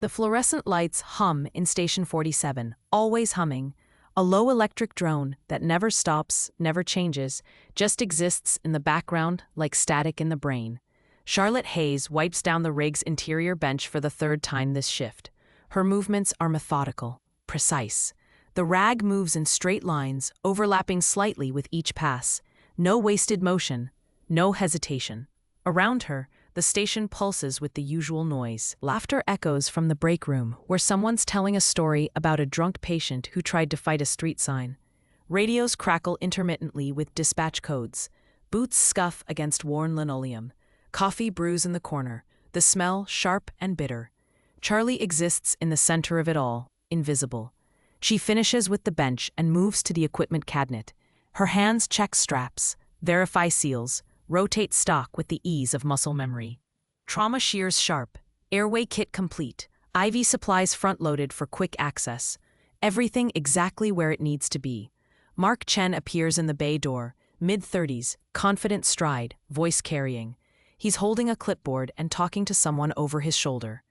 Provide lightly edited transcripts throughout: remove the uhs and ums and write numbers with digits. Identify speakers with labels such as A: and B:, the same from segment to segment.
A: The fluorescent lights hum in Station 47, always humming. A low electric drone that never stops, never changes, just exists in the background like static in the brain. Charlotte Hayes wipes down the rig's interior bench for the third time this shift. Her movements are methodical, precise. The rag moves in straight lines, overlapping slightly with each pass. No wasted motion, no hesitation. Around her, the station pulses with the usual noise. Laughter echoes from the break room, where someone's telling a story about a drunk patient who tried to fight a street sign. Radios crackle intermittently with dispatch codes. Boots scuff against worn linoleum. Coffee brews in the corner, the smell sharp and bitter. Charlie exists in the center of it all, invisible. She finishes with the bench and moves to the equipment cabinet. Her hands check straps, verify seals, rotate stock with the ease of muscle memory. Trauma shears sharp, airway kit complete, IV supplies front-loaded for quick access. Everything exactly where it needs to be. Mark Chen appears in the bay door, mid-30s, confident stride, voice carrying. He's holding a clipboard and talking to someone over his shoulder.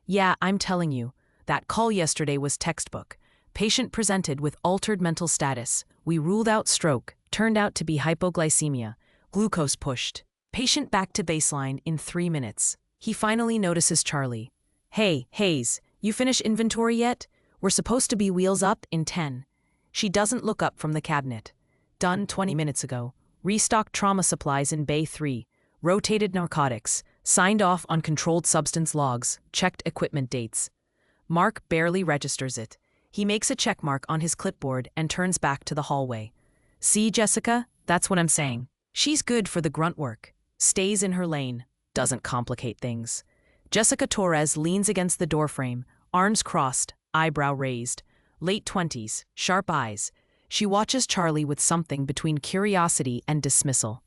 A: "Yeah, I'm telling you, that call yesterday was textbook. Patient presented with altered mental status. We ruled out stroke, turned out to be hypoglycemia. Glucose pushed. Patient back to baseline in 3 minutes." He finally notices Charlie. "Hey, Hayes, you finish inventory yet? We're supposed to be wheels up in 10. She doesn't look up from the cabinet. "Done 20 minutes ago. Restocked trauma supplies in Bay 3. Rotated narcotics. Signed off on controlled substance logs. Checked equipment dates." Mark barely registers it. He makes a check mark on his clipboard and turns back to the hallway. "See, Jessica? That's what I'm saying. She's good for the grunt work. Stays in her lane. Doesn't complicate things." Jessica Torres leans against the doorframe, arms crossed, eyebrow raised. Late 20s, sharp eyes. She watches Charlie with something between curiosity and dismissal.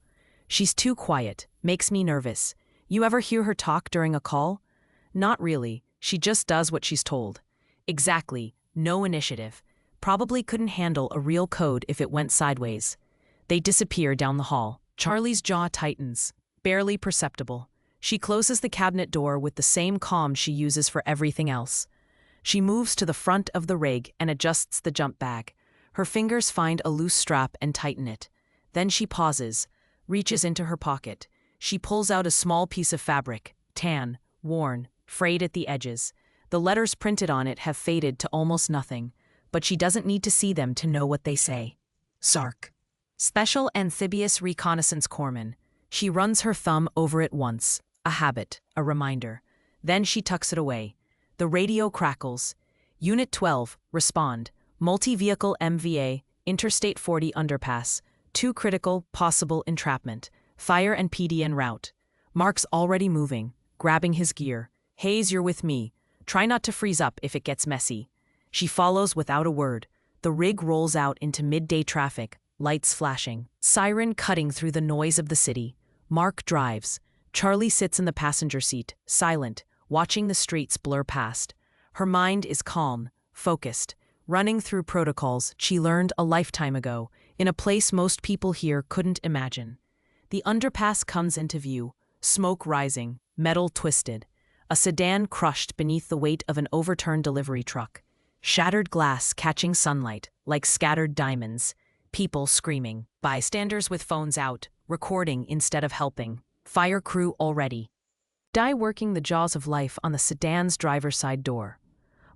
A: "She's too quiet. Makes me nervous. You ever hear her talk during a call?" "Not really. She just does what she's told." "Exactly. No initiative. Probably couldn't handle a real code if it went sideways." They disappear down the hall. Charlie's jaw tightens, barely perceptible. She closes the cabinet door with the same calm she uses for everything else. She moves to the front of the rig and adjusts the jump bag. Her fingers find a loose strap and tighten it. Then she pauses, reaches into her pocket. She pulls out a small piece of fabric, tan, worn, frayed at the edges. The letters printed on it have faded to almost nothing, but she doesn't need to see them to know what they say. "SARC. Special Amphibious Reconnaissance Corpsman." She runs her thumb over it once, a habit, a reminder. Then she tucks it away. The radio crackles. "Unit 12, respond. Multi-vehicle MVA, Interstate 40 underpass. 2 critical, possible entrapment. Fire and PD en route." Mark's already moving, grabbing his gear. "Hayes, you're with me. Try not to freeze up if it gets messy." She follows without a word. The rig rolls out into midday traffic, lights flashing, siren cutting through the noise of the city. Mark drives. Charlie sits in the passenger seat, silent, watching the streets blur past. Her mind is calm, focused, running through protocols she learned a lifetime ago, in a place most people here couldn't imagine. The underpass comes into view, smoke rising, metal twisted. A sedan crushed beneath the weight of an overturned delivery truck. Shattered glass catching sunlight, like scattered diamonds. People screaming. Bystanders with phones out, recording instead of helping. Fire crew already. Die working the jaws of life on the sedan's driver's side door.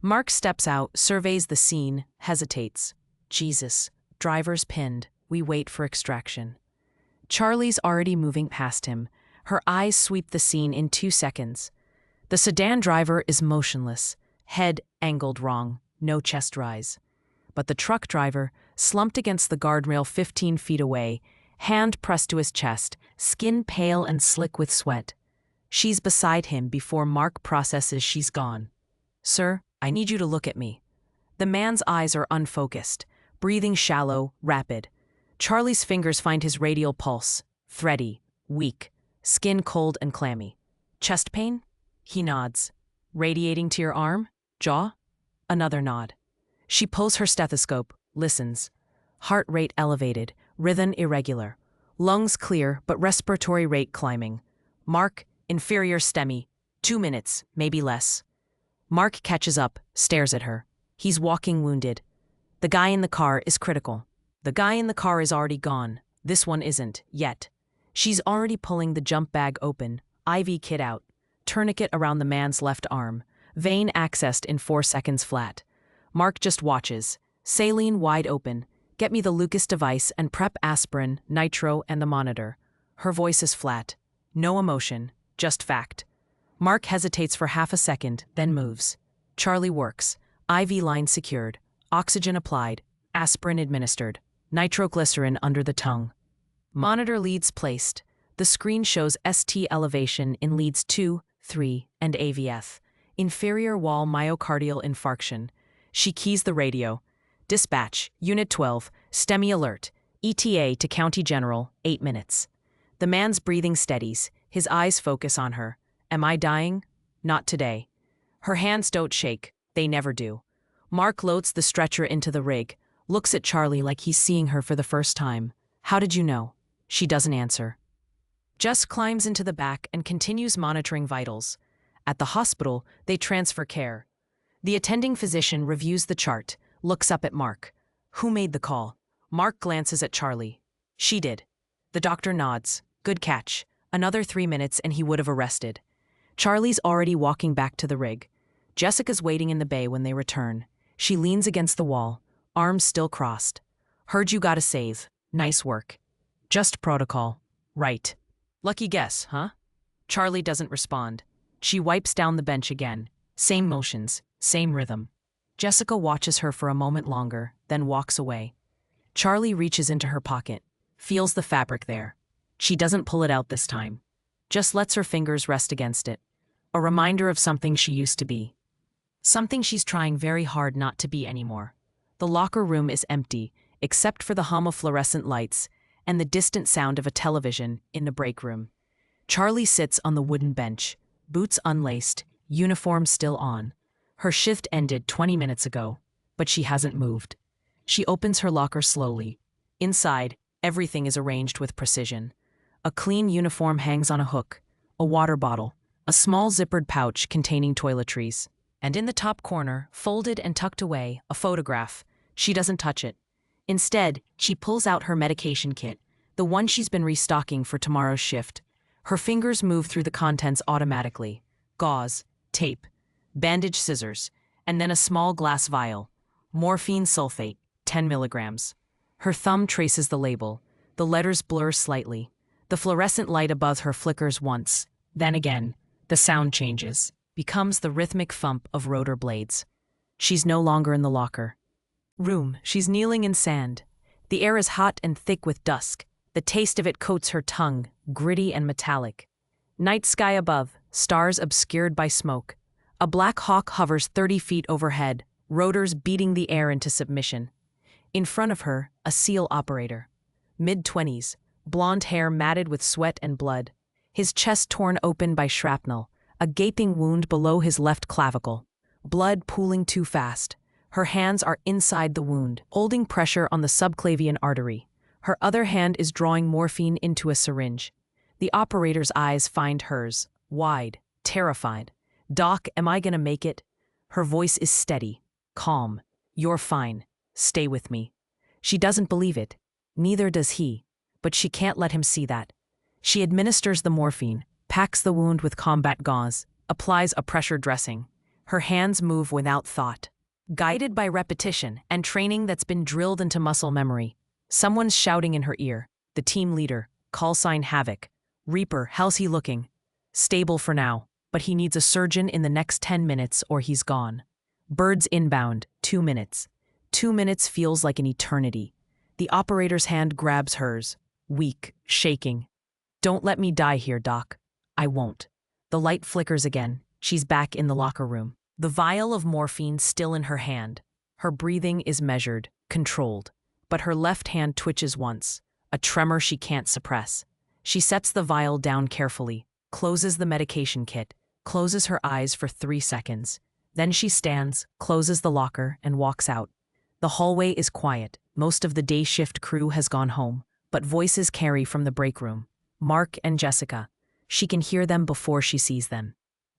A: Mark steps out, surveys the scene, hesitates. "Jesus, driver's pinned. We wait for extraction." Charlie's already moving past him. Her eyes sweep the scene in 2 seconds. The sedan driver is motionless, head angled wrong, no chest rise. But the truck driver, slumped against the guardrail 15 feet away, hand pressed to his chest, skin pale and slick with sweat. She's beside him before Mark processes she's gone. "Sir, I need you to look at me." The man's eyes are unfocused, breathing shallow, rapid. Charlie's fingers find his radial pulse, thready, weak, skin cold and clammy. "Chest pain?" He nods. "Radiating to your arm? Jaw?" Another nod. She pulls her stethoscope, listens. Heart rate elevated, rhythm irregular. Lungs clear, but respiratory rate climbing. Mark, inferior STEMI. 2 minutes, maybe less. Mark catches up, stares at her. He's walking wounded. The guy in the car is critical. The guy in the car is already gone. This one isn't, yet. She's already pulling the jump bag open, IV kit out, tourniquet around the man's left arm, vein accessed in 4 seconds flat. Mark just watches, saline wide open. Get me the Lucas device and prep aspirin, nitro, and the monitor. Her voice is flat. No emotion, just fact. Mark hesitates for half a second, then moves. Charlie works. IV line secured. Oxygen applied. Aspirin administered. Nitroglycerin under the tongue. Monitor leads placed. The screen shows ST elevation in leads 2, 3, and AVF. Inferior wall myocardial infarction. She keys the radio. Dispatch, Unit 12, STEMI alert. ETA to County General, 8 minutes. The man's breathing steadies. His eyes focus on her. Am I dying? Not today. Her hands don't shake. They never do. Mark loads the stretcher into the rig, looks at Charlie like he's seeing her for the first time. How did you know? She doesn't answer. Jess climbs into the back and continues monitoring vitals. At the hospital, they transfer care. The attending physician reviews the chart, looks up at Mark. Who made the call? Mark glances at Charlie. She did. The doctor nods. Good catch. Another 3 minutes and he would have arrested. Charlie's already walking back to the rig. Jessica's waiting in the bay when they return. She leans against the wall, arms still crossed. Heard you gotta save. Nice work. Just protocol. Right. Lucky guess, huh? Charlie doesn't respond. She wipes down the bench again. Same motions, same rhythm. Jessica watches her for a moment longer, then walks away. Charlie reaches into her pocket, feels the fabric there. She doesn't pull it out this time. Just lets her fingers rest against it. A reminder of something she used to be. Something she's trying very hard not to be anymore. The locker room is empty, except for the hum of fluorescent lights and the distant sound of a television in the break room. Charlie sits on the wooden bench, boots unlaced, uniform still on. Her shift ended 20 minutes ago, but she hasn't moved. She opens her locker slowly. Inside, everything is arranged with precision. A clean uniform hangs on a hook, a water bottle, a small zippered pouch containing toiletries. And in the top corner, folded and tucked away, a photograph. She doesn't touch it. Instead, she pulls out her medication kit, the one she's been restocking for tomorrow's shift. Her fingers move through the contents automatically. Gauze, tape, bandage scissors, and then a small glass vial. Morphine sulfate, 10 milligrams. Her thumb traces the label. The letters blur slightly. The fluorescent light above her flickers once. Then again, the sound changes. Becomes the rhythmic thump of rotor blades. She's no longer in the locker room. She's kneeling in sand. The air is hot and thick with dusk. The taste of it coats her tongue, gritty and metallic. Night sky above, stars obscured by smoke. A black hawk hovers 30 feet overhead, rotors beating the air into submission. In front of her, a SEAL operator. Mid-20s, blonde hair matted with sweat and blood. His chest torn open by shrapnel. A gaping wound below his left clavicle. Blood pooling too fast. Her hands are inside the wound, holding pressure on the subclavian artery. Her other hand is drawing morphine into a syringe. The operator's eyes find hers, wide, terrified. Doc, am I gonna make it? Her voice is steady, calm. You're fine. Stay with me. She doesn't believe it. Neither does he. But she can't let him see that. She administers the morphine, packs the wound with combat gauze, applies a pressure dressing. Her hands move without thought. Guided by repetition and training that's been drilled into muscle memory. Someone's shouting in her ear. The team leader, call sign Havoc. Reaper, how's he looking? Stable for now, but he needs a surgeon in the next 10 minutes or he's gone. Birds inbound, 2 minutes. 2 minutes feels like an eternity. The operator's hand grabs hers, weak, shaking. Don't let me die here, Doc. I won't. The light flickers again. She's back in the locker room. The vial of morphine still in her hand. Her breathing is measured, controlled. But her left hand twitches once, a tremor she can't suppress. She sets the vial down carefully, closes the medication kit, closes her eyes for 3 seconds. Then she stands, closes the locker, and walks out. The hallway is quiet. Most of the day shift crew has gone home, but voices carry from the break room. Mark and Jessica. She can hear them before she sees them.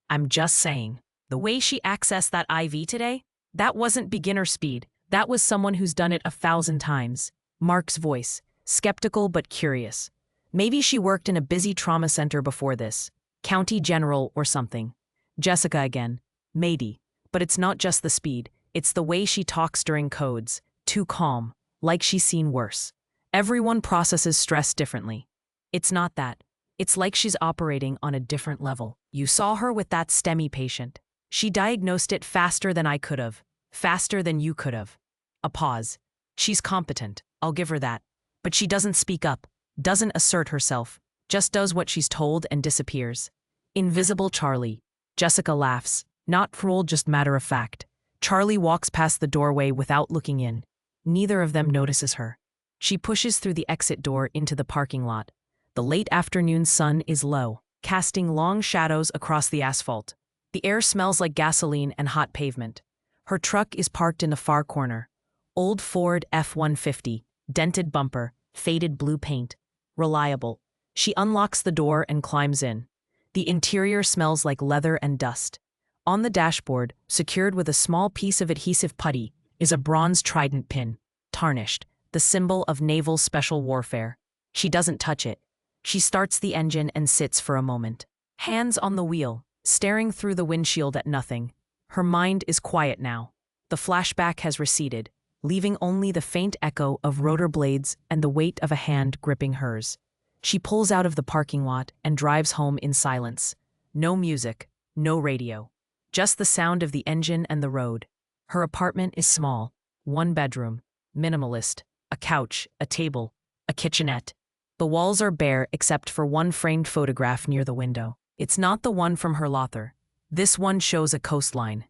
A: I'm just saying. The way she accessed that IV today? That wasn't beginner speed. That was someone who's done it 1,000 times. Mark's voice, skeptical but curious. Maybe she worked in a busy trauma center before this. County General or something. Jessica again. Maybe. But it's not just the speed. It's the way she talks during codes. Too calm. Like she's seen worse. Everyone processes stress differently. It's not that. It's like she's operating on a different level. You saw her with that STEMI patient. She diagnosed it faster than I could have. Faster than you could have. A pause. She's competent. I'll give her that. But she doesn't speak up. Doesn't assert herself. Just does what she's told and disappears. Invisible Charlie. Jessica laughs. Not cruel, just matter of fact. Charlie walks past the doorway without looking in. Neither of them notices her. She pushes through the exit door into the parking lot. The late afternoon sun is low, casting long shadows across the asphalt. The air smells like gasoline and hot pavement. Her truck is parked in the far corner. Old Ford F-150, dented bumper, faded blue paint. Reliable. She unlocks the door and climbs in. The interior smells like leather and dust. On the dashboard, secured with a small piece of adhesive putty, is a bronze trident pin, tarnished, the symbol of naval special warfare. She doesn't touch it. She starts the engine and sits for a moment. Hands on the wheel, staring through the windshield at nothing. Her mind is quiet now. The flashback has receded, leaving only the faint echo of rotor blades and the weight of a hand gripping hers. She pulls out of the parking lot and drives home in silence. No music, no radio. Just the sound of the engine and the road. Her apartment is small. 1 bedroom. Minimalist. A couch, a table, a kitchenette. The walls are bare except for one framed photograph near the window. It's not the one from her locker. This one shows a coastline.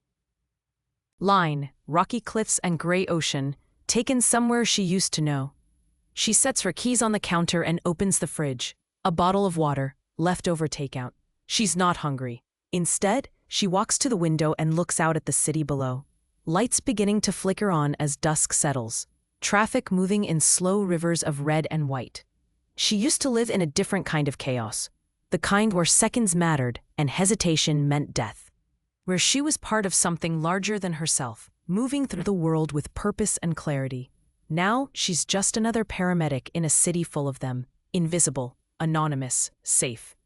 A: Rocky cliffs and gray ocean, taken somewhere she used to know. She sets her keys on the counter and opens the fridge. A bottle of water, leftover takeout. She's not hungry. Instead, she walks to the window and looks out at the city below. Lights beginning to flicker on as dusk settles. Traffic moving in slow rivers of red and white. She used to live in a different kind of chaos. The kind where seconds mattered and hesitation meant death. Where she was part of something larger than herself, moving through the world with purpose and clarity. Now, she's just another paramedic in a city full of them. Invisible, anonymous, safe.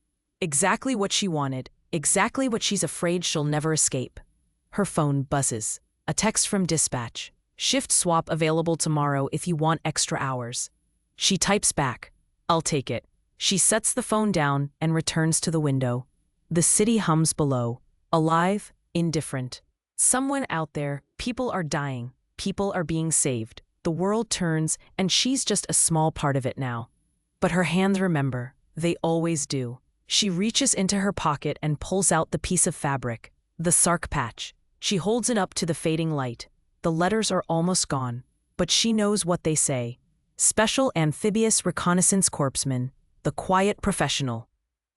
A: Exactly what she wanted, exactly what she's afraid she'll never escape. Her phone buzzes. A text from dispatch. Shift swap available tomorrow if you want extra hours. She types back. I'll take it. She sets the phone down and returns to the window. The city hums below. Alive, indifferent. Someone out there, people are dying. People are being saved. The world turns, and she's just a small part of it now. But her hands remember. They always do. She reaches into her pocket and pulls out the piece of fabric. The sark patch. She holds it up to the fading light. The letters are almost gone, but she knows what they say. Special Amphibious Reconnaissance Corpsman, the quiet professional.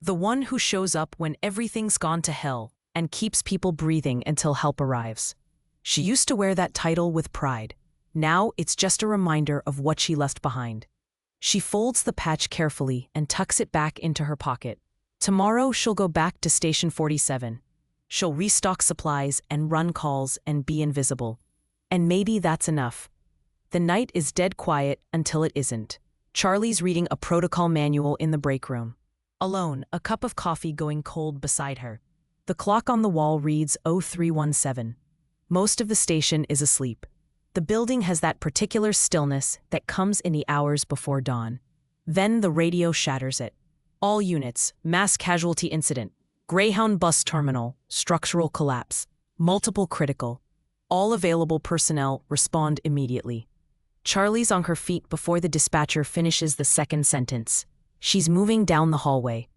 A: The one who shows up when everything's gone to hell and keeps people breathing until help arrives. She used to wear that title with pride. Now it's just a reminder of what she left behind. She folds the patch carefully and tucks it back into her pocket. Tomorrow she'll go back to Station 47. She'll restock supplies and run calls and be invisible. And maybe that's enough. The night is dead quiet until it isn't. Charlie's reading a protocol manual in the break room. Alone, a cup of coffee going cold beside her. The clock on the wall reads 0317. Most of the station is asleep. The building has that particular stillness that comes in the hours before dawn. Then the radio shatters it. All units, mass casualty incident, Greyhound bus terminal, structural collapse, multiple critical. All available personnel respond immediately. Charlie's on her feet before the dispatcher finishes the second sentence. She's moving down the hallway.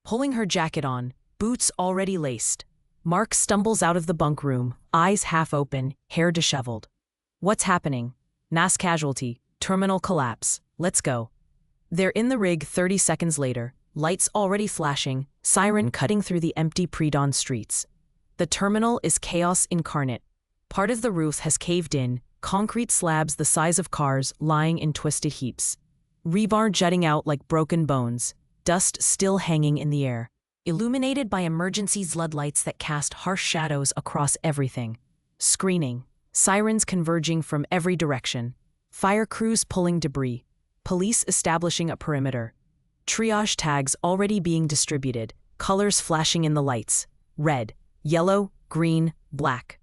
A: Pulling her jacket on, boots already laced. Mark stumbles out of the bunk room, eyes half open, hair disheveled. What's happening? Mass casualty, terminal collapse, let's go. They're in the rig 30 seconds later, lights already flashing, siren cutting through the empty pre-dawn streets. The terminal is chaos incarnate. Part of the roof has caved in, concrete slabs the size of cars lying in twisted heaps. Rebar jutting out like broken bones, dust still hanging in the air. illuminated by emergency floodlights that cast harsh shadows across everything. Screening, sirens converging from every direction, fire crews pulling debris, police establishing a perimeter, triage tags already being distributed, colors flashing in the lights, red, yellow, green, black.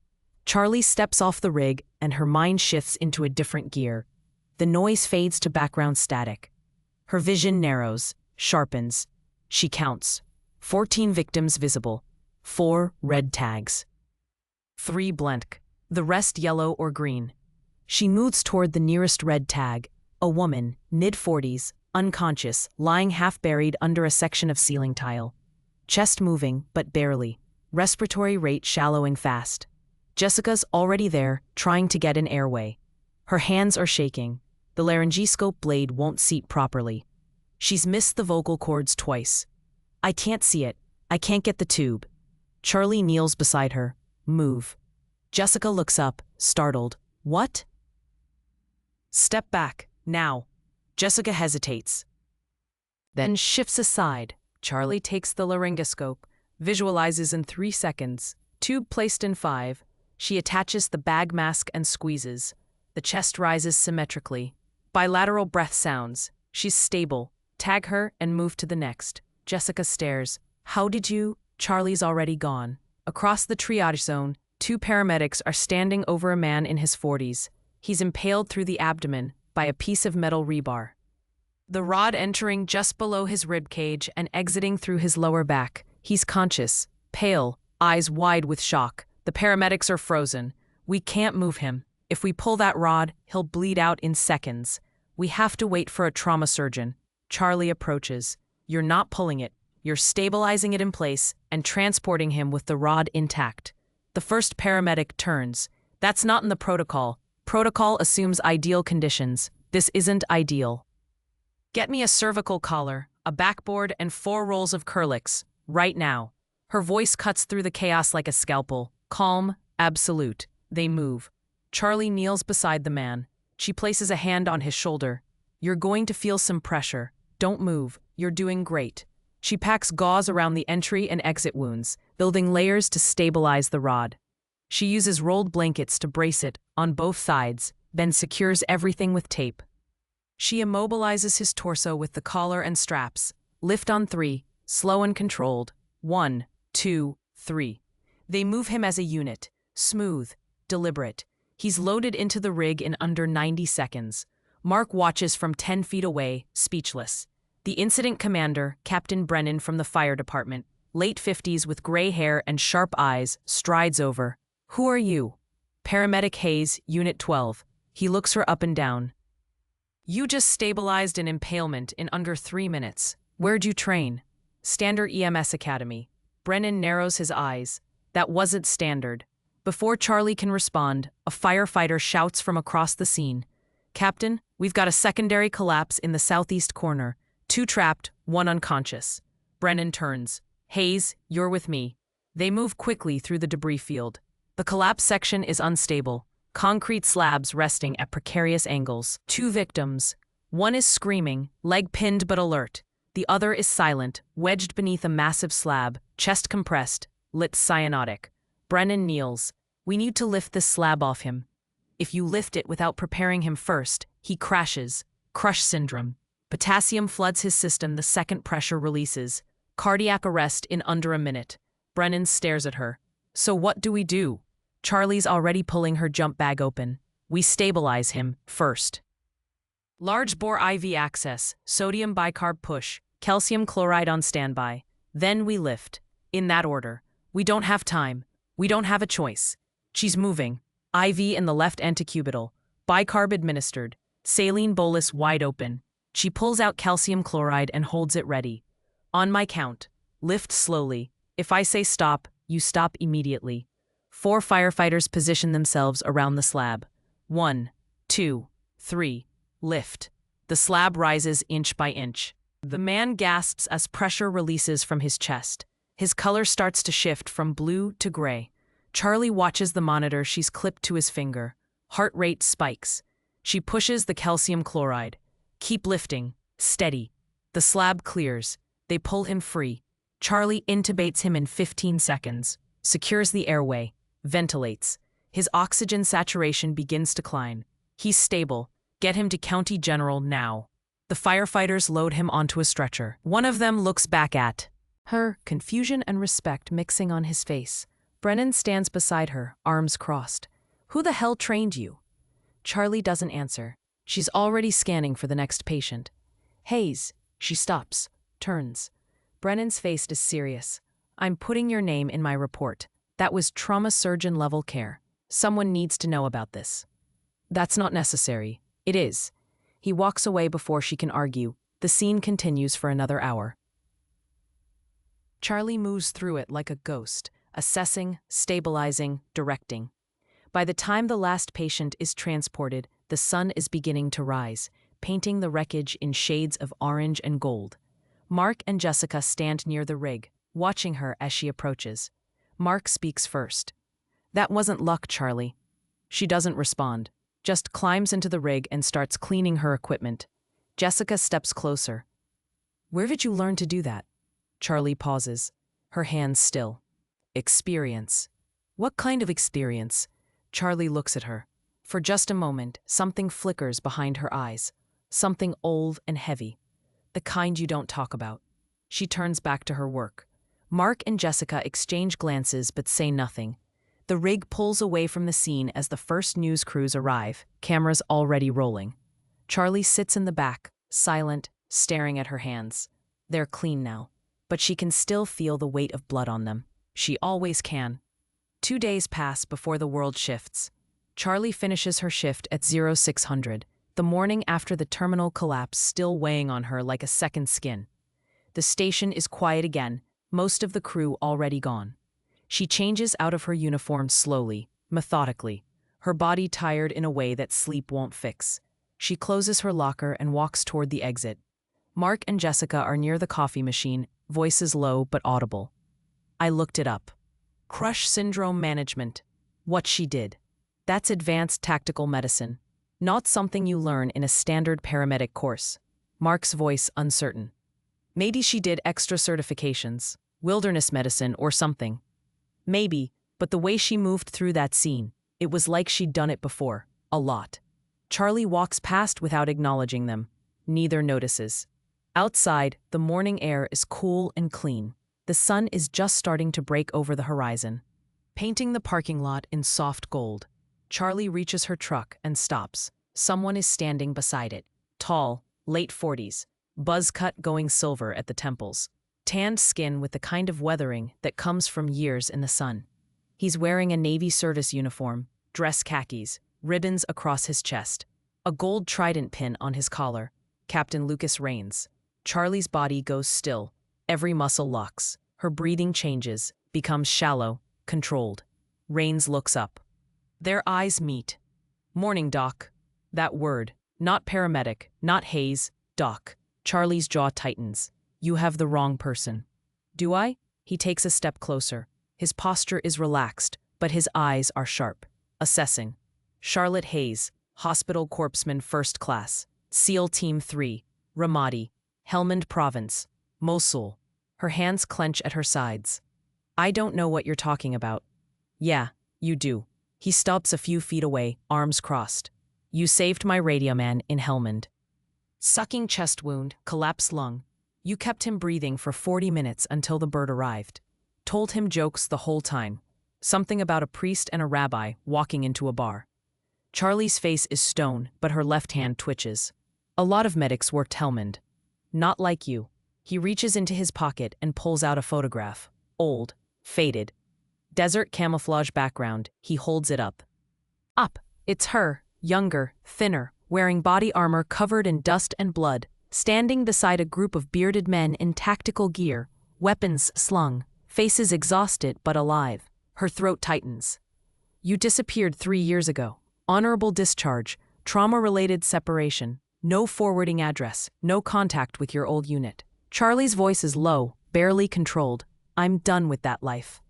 A: Charlie steps off the rig and her mind shifts into a different gear. The noise fades to background static. Her vision narrows, sharpens. She counts. 14 victims visible. 4 red tags. 3 blank. The rest yellow or green. She moves toward the nearest red tag. A woman, mid-40s, unconscious, lying half-buried under a section of ceiling tile. Chest moving, but barely. Respiratory rate shallowing fast. Jessica's already there, trying to get an airway. Her hands are shaking. The laryngoscope blade won't seat properly. She's missed the vocal cords twice. I can't see it. I can't get the tube. Charlie kneels beside her. Move. Jessica looks up, startled. What? Step back, now. Jessica hesitates. Then shifts aside. Charlie takes the laryngoscope, visualizes in 3 seconds. Tube placed in 5. She attaches the bag mask and squeezes. The chest rises symmetrically. Bilateral breath sounds. She's stable. Tag her and move to the next. Jessica stares. How did you? Charlie's already gone. Across the triage zone, 2 paramedics are standing over a man in his 40s. He's impaled through the abdomen by a piece of metal rebar. The rod entering just below his ribcage and exiting through his lower back. He's conscious, pale, eyes wide with shock. The paramedics are frozen. We can't move him. If we pull that rod, he'll bleed out in seconds. We have to wait for a trauma surgeon. Charlie approaches. You're not pulling it. You're stabilizing it in place and transporting him with the rod intact. The first paramedic turns. That's not in the protocol. Protocol assumes ideal conditions. This isn't ideal. Get me a cervical collar, a backboard, and 4 rolls of Curlix, right now. Her voice cuts through the chaos like a scalpel. Calm, absolute. They move. Charlie kneels beside the man. She places a hand on his shoulder. You're going to feel some pressure. Don't move. You're doing great. She packs gauze around the entry and exit wounds, building layers to stabilize the rod. She uses rolled blankets to brace it on both sides, then secures everything with tape. She immobilizes his torso with the collar and straps. Lift on 3, slow and controlled. 1, 2, 3. They move him as a unit, smooth, deliberate. He's loaded into the rig in under 90 seconds. Mark watches from 10 feet away, speechless. The incident commander, Captain Brennan from the fire department, late 50s with gray hair and sharp eyes, strides over. Who are you? Paramedic Hayes, Unit 12. He looks her up and down. You just stabilized an impalement in under 3 minutes. Where'd you train? Standard EMS Academy. Brennan narrows his eyes. That wasn't standard. Before Charlie can respond, a firefighter shouts from across the scene. Captain, we've got a secondary collapse in the southeast corner. 2 trapped, 1 unconscious. Brennan turns. Hayes, you're with me. They move quickly through the debris field. The collapse section is unstable. Concrete slabs resting at precarious angles. 2 victims. 1 is screaming, leg pinned but alert. The other is silent, wedged beneath a massive slab, chest compressed, lit cyanotic. Brennan kneels. We need to lift this slab off him. If you lift it without preparing him first, he crashes. Crush syndrome. Potassium floods his system the second pressure releases. Cardiac arrest in under a minute. Brennan stares at her. So what do we do? Charlie's already pulling her jump bag open. We stabilize him first. Large bore IV access, sodium bicarb push, calcium chloride on standby. Then we lift. In that order. We don't have time. We don't have a choice. She's moving. IV in the left antecubital. Bicarb administered. Saline bolus wide open. She pulls out calcium chloride and holds it ready. On my count. Lift slowly. If I say stop, you stop immediately. 4 firefighters position themselves around the slab. 1, 2, 3. Lift. The slab rises inch by inch. The man gasps as pressure releases from his chest. His color starts to shift from blue to gray. Charlie watches the monitor she's clipped to his finger. Heart rate spikes. She pushes the calcium chloride. Keep lifting. Steady. The slab clears. They pull him free. Charlie intubates him in 15 seconds, secures the airway, ventilates. His oxygen saturation begins to climb. He's stable. Get him to County General now. The firefighters load him onto a stretcher. One of them looks back at her, confusion and respect mixing on his face. Brennan stands beside her, arms crossed. Who the hell trained you? Charlie doesn't answer. She's already scanning for the next patient. Hayes. She stops, turns. Brennan's face is serious. I'm putting your name in my report. That was trauma surgeon level care. Someone needs to know about this. That's not necessary. It is. He walks away before she can argue. The scene continues for another hour. Charlie moves through it like a ghost, assessing, stabilizing, directing. By the time the last patient is transported, the sun is beginning to rise, painting the wreckage in shades of orange and gold. Mark and Jessica stand near the rig, watching her as she approaches. Mark speaks first. That wasn't luck, Charlie. She doesn't respond, just climbs into the rig and starts cleaning her equipment. Jessica steps closer. Where did you learn to do that? Charlie pauses, her hands still. Experience. What kind of experience? Charlie looks at her. For just a moment, something flickers behind her eyes. Something old and heavy. The kind you don't talk about. She turns back to her work. Mark and Jessica exchange glances but say nothing. The rig pulls away from the scene as the first news crews arrive, cameras already rolling. Charlie sits in the back, silent, staring at her hands. They're clean now, but she can still feel the weight of blood on them. She always can. 2 days pass before the world shifts. Charlie finishes her shift at 0600, the morning after the terminal collapse still weighing on her like a second skin. The station is quiet again, most of the crew already gone. She changes out of her uniform slowly, methodically, her body tired in a way that sleep won't fix. She closes her locker and walks toward the exit. Mark and Jessica are near the coffee machine, voices low but audible. I looked it up. Crush syndrome management. What she did. That's advanced tactical medicine. Not something you learn in a standard paramedic course. Mark's voice uncertain. Maybe she did extra certifications, wilderness medicine or something. Maybe, but the way she moved through that scene, it was like she'd done it before, a lot. Charlie walks past without acknowledging them. Neither notices. Outside, the morning air is cool and clean. The sun is just starting to break over the horizon, painting the parking lot in soft gold. Charlie reaches her truck and stops. Someone is standing beside it. Tall, late 40s, buzz cut going silver at the temples. Tanned skin with the kind of weathering that comes from years in the sun. He's wearing a Navy service uniform, dress khakis, ribbons across his chest, a gold trident pin on his collar. Captain Lucas Rains. Charlie's body goes still. Every muscle locks. Her breathing changes, becomes shallow, controlled. Rains looks up. Their eyes meet. Morning, Doc. That word. Not paramedic, not Hayes, Doc. Charlie's jaw tightens. You have the wrong person. Do I? He takes a step closer. His posture is relaxed, but his eyes are sharp. Assessing. Charlotte Hayes, Hospital Corpsman First Class, SEAL Team 3, Ramadi, Helmand Province, Mosul. Her hands clench at her sides. I don't know what you're talking about. Yeah, you do. He stops a few feet away, arms crossed. You saved my radioman in Helmand. Sucking chest wound, collapsed lung. You kept him breathing for 40 minutes until the bird arrived. Told him jokes the whole time. Something about a priest and a rabbi walking into a bar. Charlie's face is stone, but her left hand twitches. A lot of medics worked Helmand. Not like you. He reaches into his pocket and pulls out a photograph. Old, faded. Desert camouflage background, he holds it up. Up, it's her, younger, thinner, wearing body armor covered in dust and blood, standing beside a group of bearded men in tactical gear, weapons slung, faces exhausted but alive. Her throat tightens. You disappeared 3 years ago. Honorable discharge, trauma-related separation, no forwarding address, no contact with your old unit. Charlie's voice is low, barely controlled. I'm done with that life.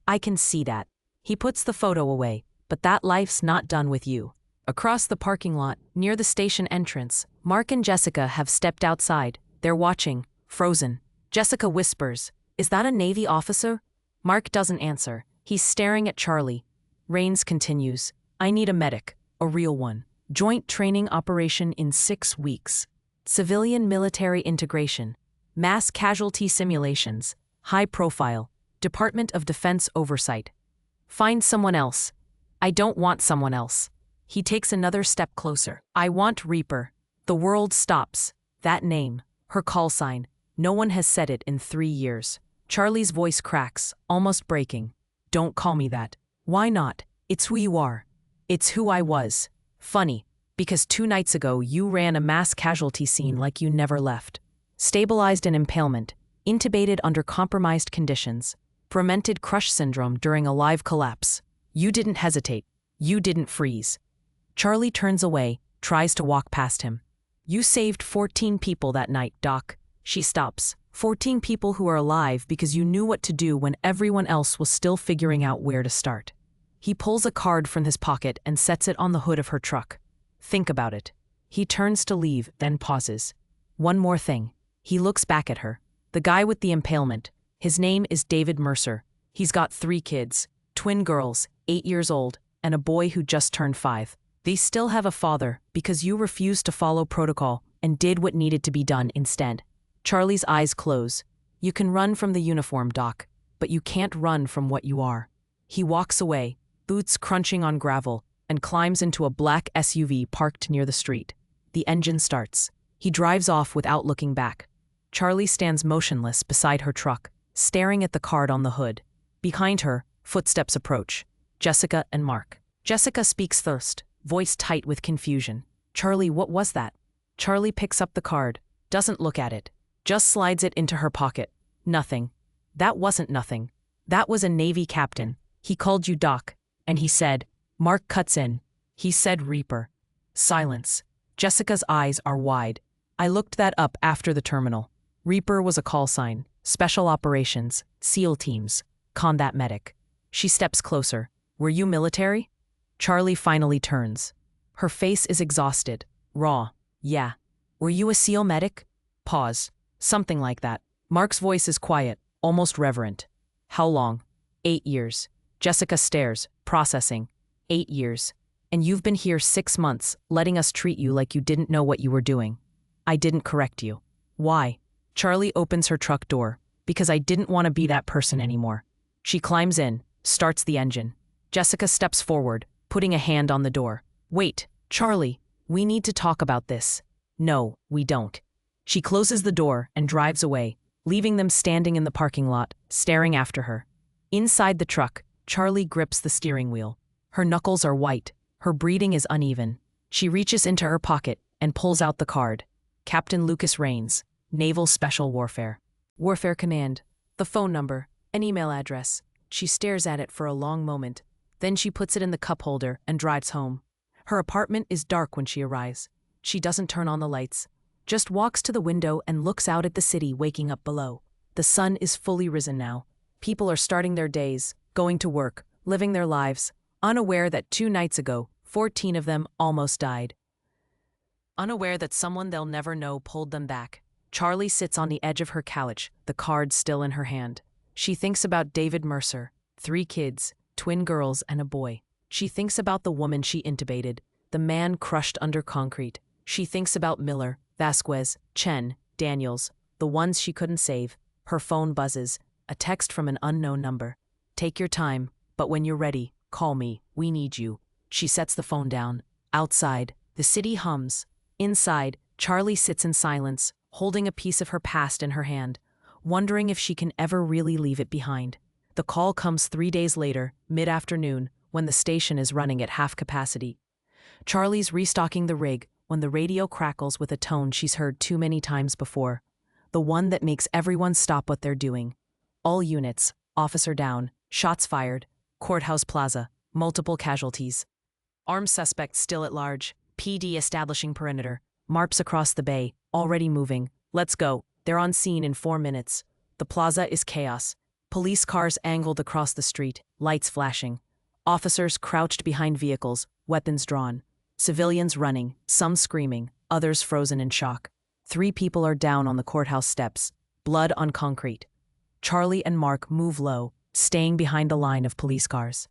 A: I can see that. He puts the photo away, but that life's not done with you. Across the parking lot, near the station entrance, Mark and Jessica have stepped outside. They're watching, frozen. Jessica whispers, Is that a Navy officer? Mark doesn't answer. He's staring at Charlie. Rains continues. I need a medic, a real one. Joint training operation in 6 weeks. Civilian-military integration. Mass casualty simulations. High profile. Department of Defense oversight. Find someone else. I don't want someone else. He takes another step closer. I want Reaper. The world stops. That name. Her call sign. No one has said it in 3 years. Charlie's voice cracks, almost breaking. Don't call me that. Why not? It's who you are. It's who I was. Funny, because 2 nights ago you ran a mass casualty scene like you never left. Stabilized in impalement, intubated under compromised conditions, fermented crush syndrome during a live collapse. You didn't hesitate. You didn't freeze. Charlie turns away, tries to walk past him. You saved 14 people that night, Doc. She stops. 14 people who are alive because you knew what to do when everyone else was still figuring out where to start. He pulls a card from his pocket and sets it on the hood of her truck. Think about it. He turns to leave, then pauses. One more thing. He looks back at her. The guy with the impalement. His name is David Mercer. He's got 3 kids, twin girls, 8 years old, and a boy who just turned 5. They still have a father because you refused to follow protocol and did what needed to be done instead. Charlie's eyes close. You can run from the uniform, Doc, but you can't run from what you are. He walks away, boots crunching on gravel, and climbs into a black SUV parked near the street. The engine starts. He drives off without looking back. Charlie stands motionless beside her truck, staring at the card on the hood. Behind her, footsteps approach. Jessica and Mark. Jessica speaks first, voice tight with confusion. Charlie, what was that? Charlie picks up the card, doesn't look at it, just slides it into her pocket. Nothing. That wasn't nothing. That was a Navy captain. He called you Doc, and he said, Mark cuts in. He said Reaper. Silence. Jessica's eyes are wide. I looked that up after the terminal. Reaper was a call sign. Special Operations, SEAL teams, combat medic. She steps closer. Were you military? Charlie finally turns. Her face is exhausted. Raw. Yeah. Were you a SEAL medic? Pause. Something like that. Mark's voice is quiet, almost reverent. How long? 8 years. Jessica stares, processing. 8 years. And you've been here 6 months, letting us treat you like you didn't know what you were doing. I didn't correct you. Why? Charlie opens her truck door. Because I didn't want to be that person anymore. She climbs in, starts the engine. Jessica steps forward, putting a hand on the door. Wait, Charlie, we need to talk about this. No, we don't. She closes the door and drives away, leaving them standing in the parking lot, staring after her. Inside the truck, Charlie grips the steering wheel. Her knuckles are white. Her breathing is uneven. She reaches into her pocket and pulls out the card. Captain Lucas Rains, Naval Special Warfare. Warfare Command. The phone number, an email address. She stares at it for a long moment. Then she puts it in the cup holder and drives home. Her apartment is dark when she arrives. She doesn't turn on the lights. Just walks to the window and looks out at the city waking up below. The sun is fully risen now. People are starting their days, going to work, living their lives, unaware that 2 nights ago, 14 of them almost died. Unaware that someone they'll never know pulled them back. Charlie sits on the edge of her couch, the card still in her hand. She thinks about David Mercer, 3 kids, twin girls and a boy. She thinks about the woman she intubated, the man crushed under concrete. She thinks about Miller, Vasquez, Chen, Daniels, the ones she couldn't save. Her phone buzzes, a text from an unknown number. Take your time, but when you're ready, call me, we need you. She sets the phone down. Outside, the city hums. Inside, Charlie sits in silence, holding a piece of her past in her hand, wondering if she can ever really leave it behind. The call comes 3 days later, mid-afternoon, when the station is running at half capacity. Charlie's restocking the rig when the radio crackles with a tone she's heard too many times before, the one that makes everyone stop what they're doing. All units, officer down, shots fired, courthouse plaza, multiple casualties. Armed suspect still at large, PD establishing perimeter, MARPs across the bay, already moving. Let's go. They're on scene in 4 minutes. The plaza is chaos. Police cars angled across the street, lights flashing. Officers crouched behind vehicles, weapons drawn. Civilians running, some screaming, others frozen in shock. 3 people are down on the courthouse steps, blood on concrete. Charlie and Mark move low, staying behind the line of police cars.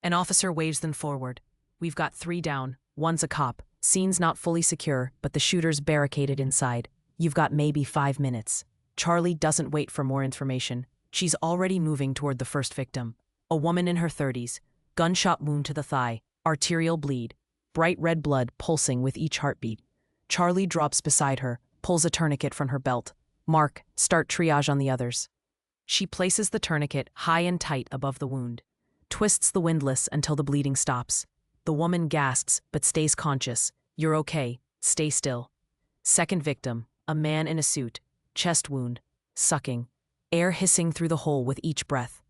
A: An officer waves them forward. We've got 3 down, one's a cop. Scene's not fully secure, but the shooter's barricaded inside. You've got maybe 5 minutes. Charlie doesn't wait for more information. She's already moving toward the first victim. A woman in her 30s. Gunshot wound to the thigh, arterial bleed, bright red blood pulsing with each heartbeat. Charlie drops beside her, pulls a tourniquet from her belt. Mark, start triage on the others. She places the tourniquet high and tight above the wound, twists the windlass until the bleeding stops. The woman gasps but stays conscious. You're okay, stay still. Second victim, a man in a suit, chest wound, sucking, air hissing through the hole with each breath.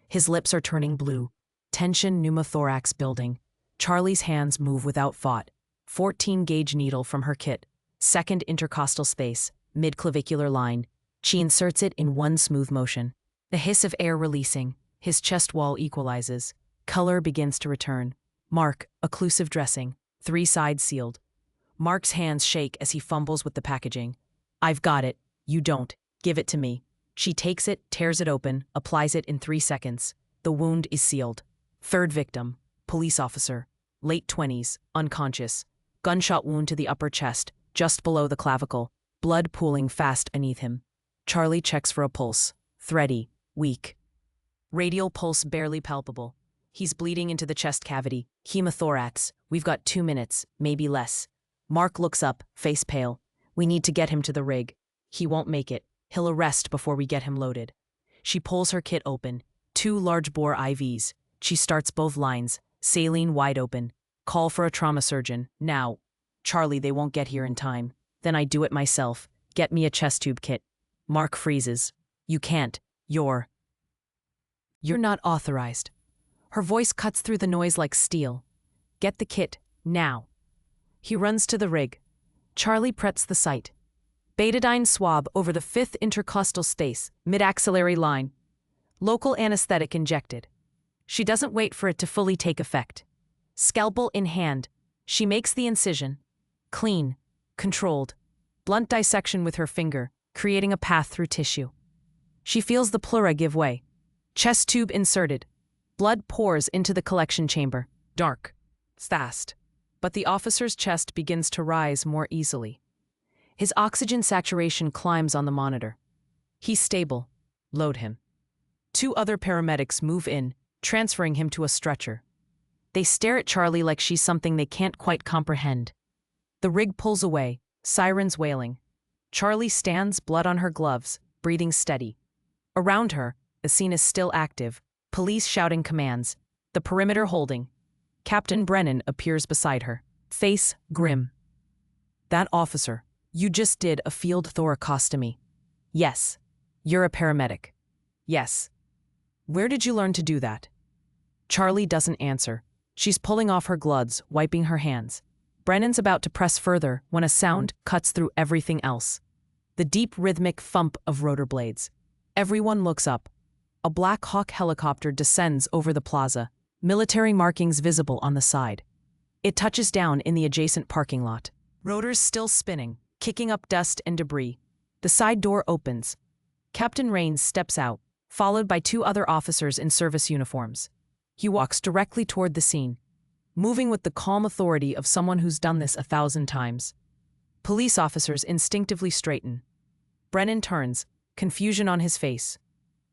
A: His lips are turning blue, tension pneumothorax building. Charlie's hands move without thought. 14-gauge needle from her kit, second intercostal space, mid-clavicular line. She inserts it in one smooth motion. The hiss of air releasing, his chest wall equalizes. Color begins to return. Mark, occlusive dressing, 3 sides sealed. Mark's hands shake as he fumbles with the packaging. I've got it. You don't. Give it to me. She takes it, tears it open, applies it in 3 seconds. The wound is sealed. Third victim, police officer, late 20s, unconscious. Gunshot wound to the upper chest, just below the clavicle, blood pooling fast beneath him. Charlie checks for a pulse. Thready, weak. Radial pulse barely palpable. He's bleeding into the chest cavity, hemothorax. We've got 2 minutes, maybe less. Mark looks up, face pale. We need to get him to the rig. He won't make it. He'll arrest before we get him loaded. She pulls her kit open. 2 large-bore IVs. She starts both lines, saline wide open. Call for a trauma surgeon, now. Charlie, they won't get here in time. Then I do it myself. Get me a chest tube kit. Mark freezes. You can't. You're not authorized. Her voice cuts through the noise like steel. Get the kit, now. He runs to the rig. Charlie preps the site. Betadine swab over the 5th intercostal space, mid-axillary line. Local anesthetic injected. She doesn't wait for it to fully take effect. Scalpel in hand, she makes the incision. Clean, controlled. Blunt dissection with her finger, creating a path through tissue. She feels the pleura give way. Chest tube inserted. Blood pours into the collection chamber. Dark. Fast. But the officer's chest begins to rise more easily. His oxygen saturation climbs on the monitor. He's stable. Load him. 2 other paramedics move in, transferring him to a stretcher. They stare at Charlie like she's something they can't quite comprehend. The rig pulls away, sirens wailing. Charlie stands, blood on her gloves, breathing steady. Around her, the scene is still active, police shouting commands, the perimeter holding. Captain Brennan appears beside her, face grim. That officer, you just did a field thoracostomy. Yes. You're a paramedic. Yes. Where did you learn to do that? Charlie doesn't answer. She's pulling off her gloves, wiping her hands. Brennan's about to press further when a sound cuts through everything else. The deep rhythmic thump of rotor blades. Everyone looks up. A Black Hawk helicopter descends over the plaza, military markings visible on the side. It touches down in the adjacent parking lot. Rotors still spinning, kicking up dust and debris. The side door opens. Captain Rains steps out, followed by 2 other officers in service uniforms. He walks directly toward the scene, moving with the calm authority of someone who's done this 1,000 times. Police officers instinctively straighten. Brennan turns, confusion on his face.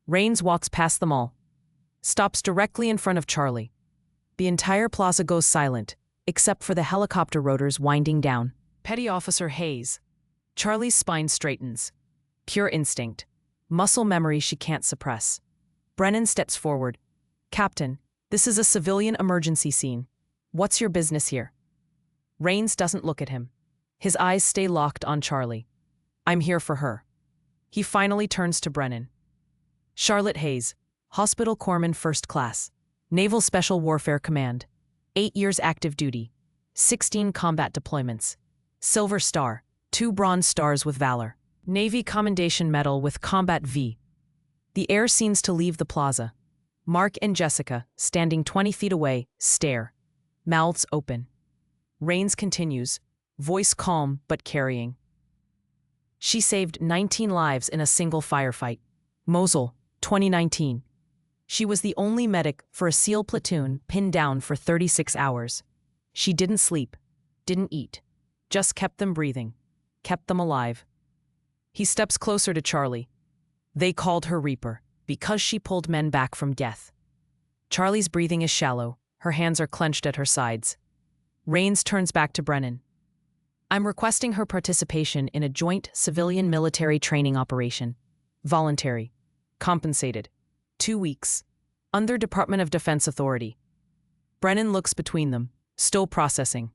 A: Rains walks past them all, stops directly in front of Charlie. The entire plaza goes silent, except for the helicopter rotors winding down. Petty Officer Hayes. Charlie's spine straightens. Pure instinct. Muscle memory she can't suppress. Brennan steps forward. Captain, this is a civilian emergency scene. What's your business here? Rains doesn't look at him. His eyes stay locked on Charlie. I'm here for her. He finally turns to Brennan. Charlotte Hayes, Hospital Corpsman First Class, Naval Special Warfare Command, 8 years active duty, 16 combat deployments, Silver Star, 2 Bronze Stars with Valor, Navy Commendation Medal with Combat V. The air seems to leave the plaza. Mark and Jessica, standing 20 feet away, stare, mouths open. Rains continues, voice calm but carrying. She saved 19 lives in a single firefight. Mosul, 2019. She was the only medic for a SEAL platoon pinned down for 36 hours. She didn't sleep, didn't eat, just kept them breathing, kept them alive. He steps closer to Charlie. They called her Reaper because she pulled men back from death. Charlie's breathing is shallow, her hands are clenched at her sides. Rains turns back to Brennan. I'm requesting her participation in a joint civilian-military training operation. Voluntary. Compensated. 2 weeks. Under Department of Defense authority. Brennan looks between them, still processing.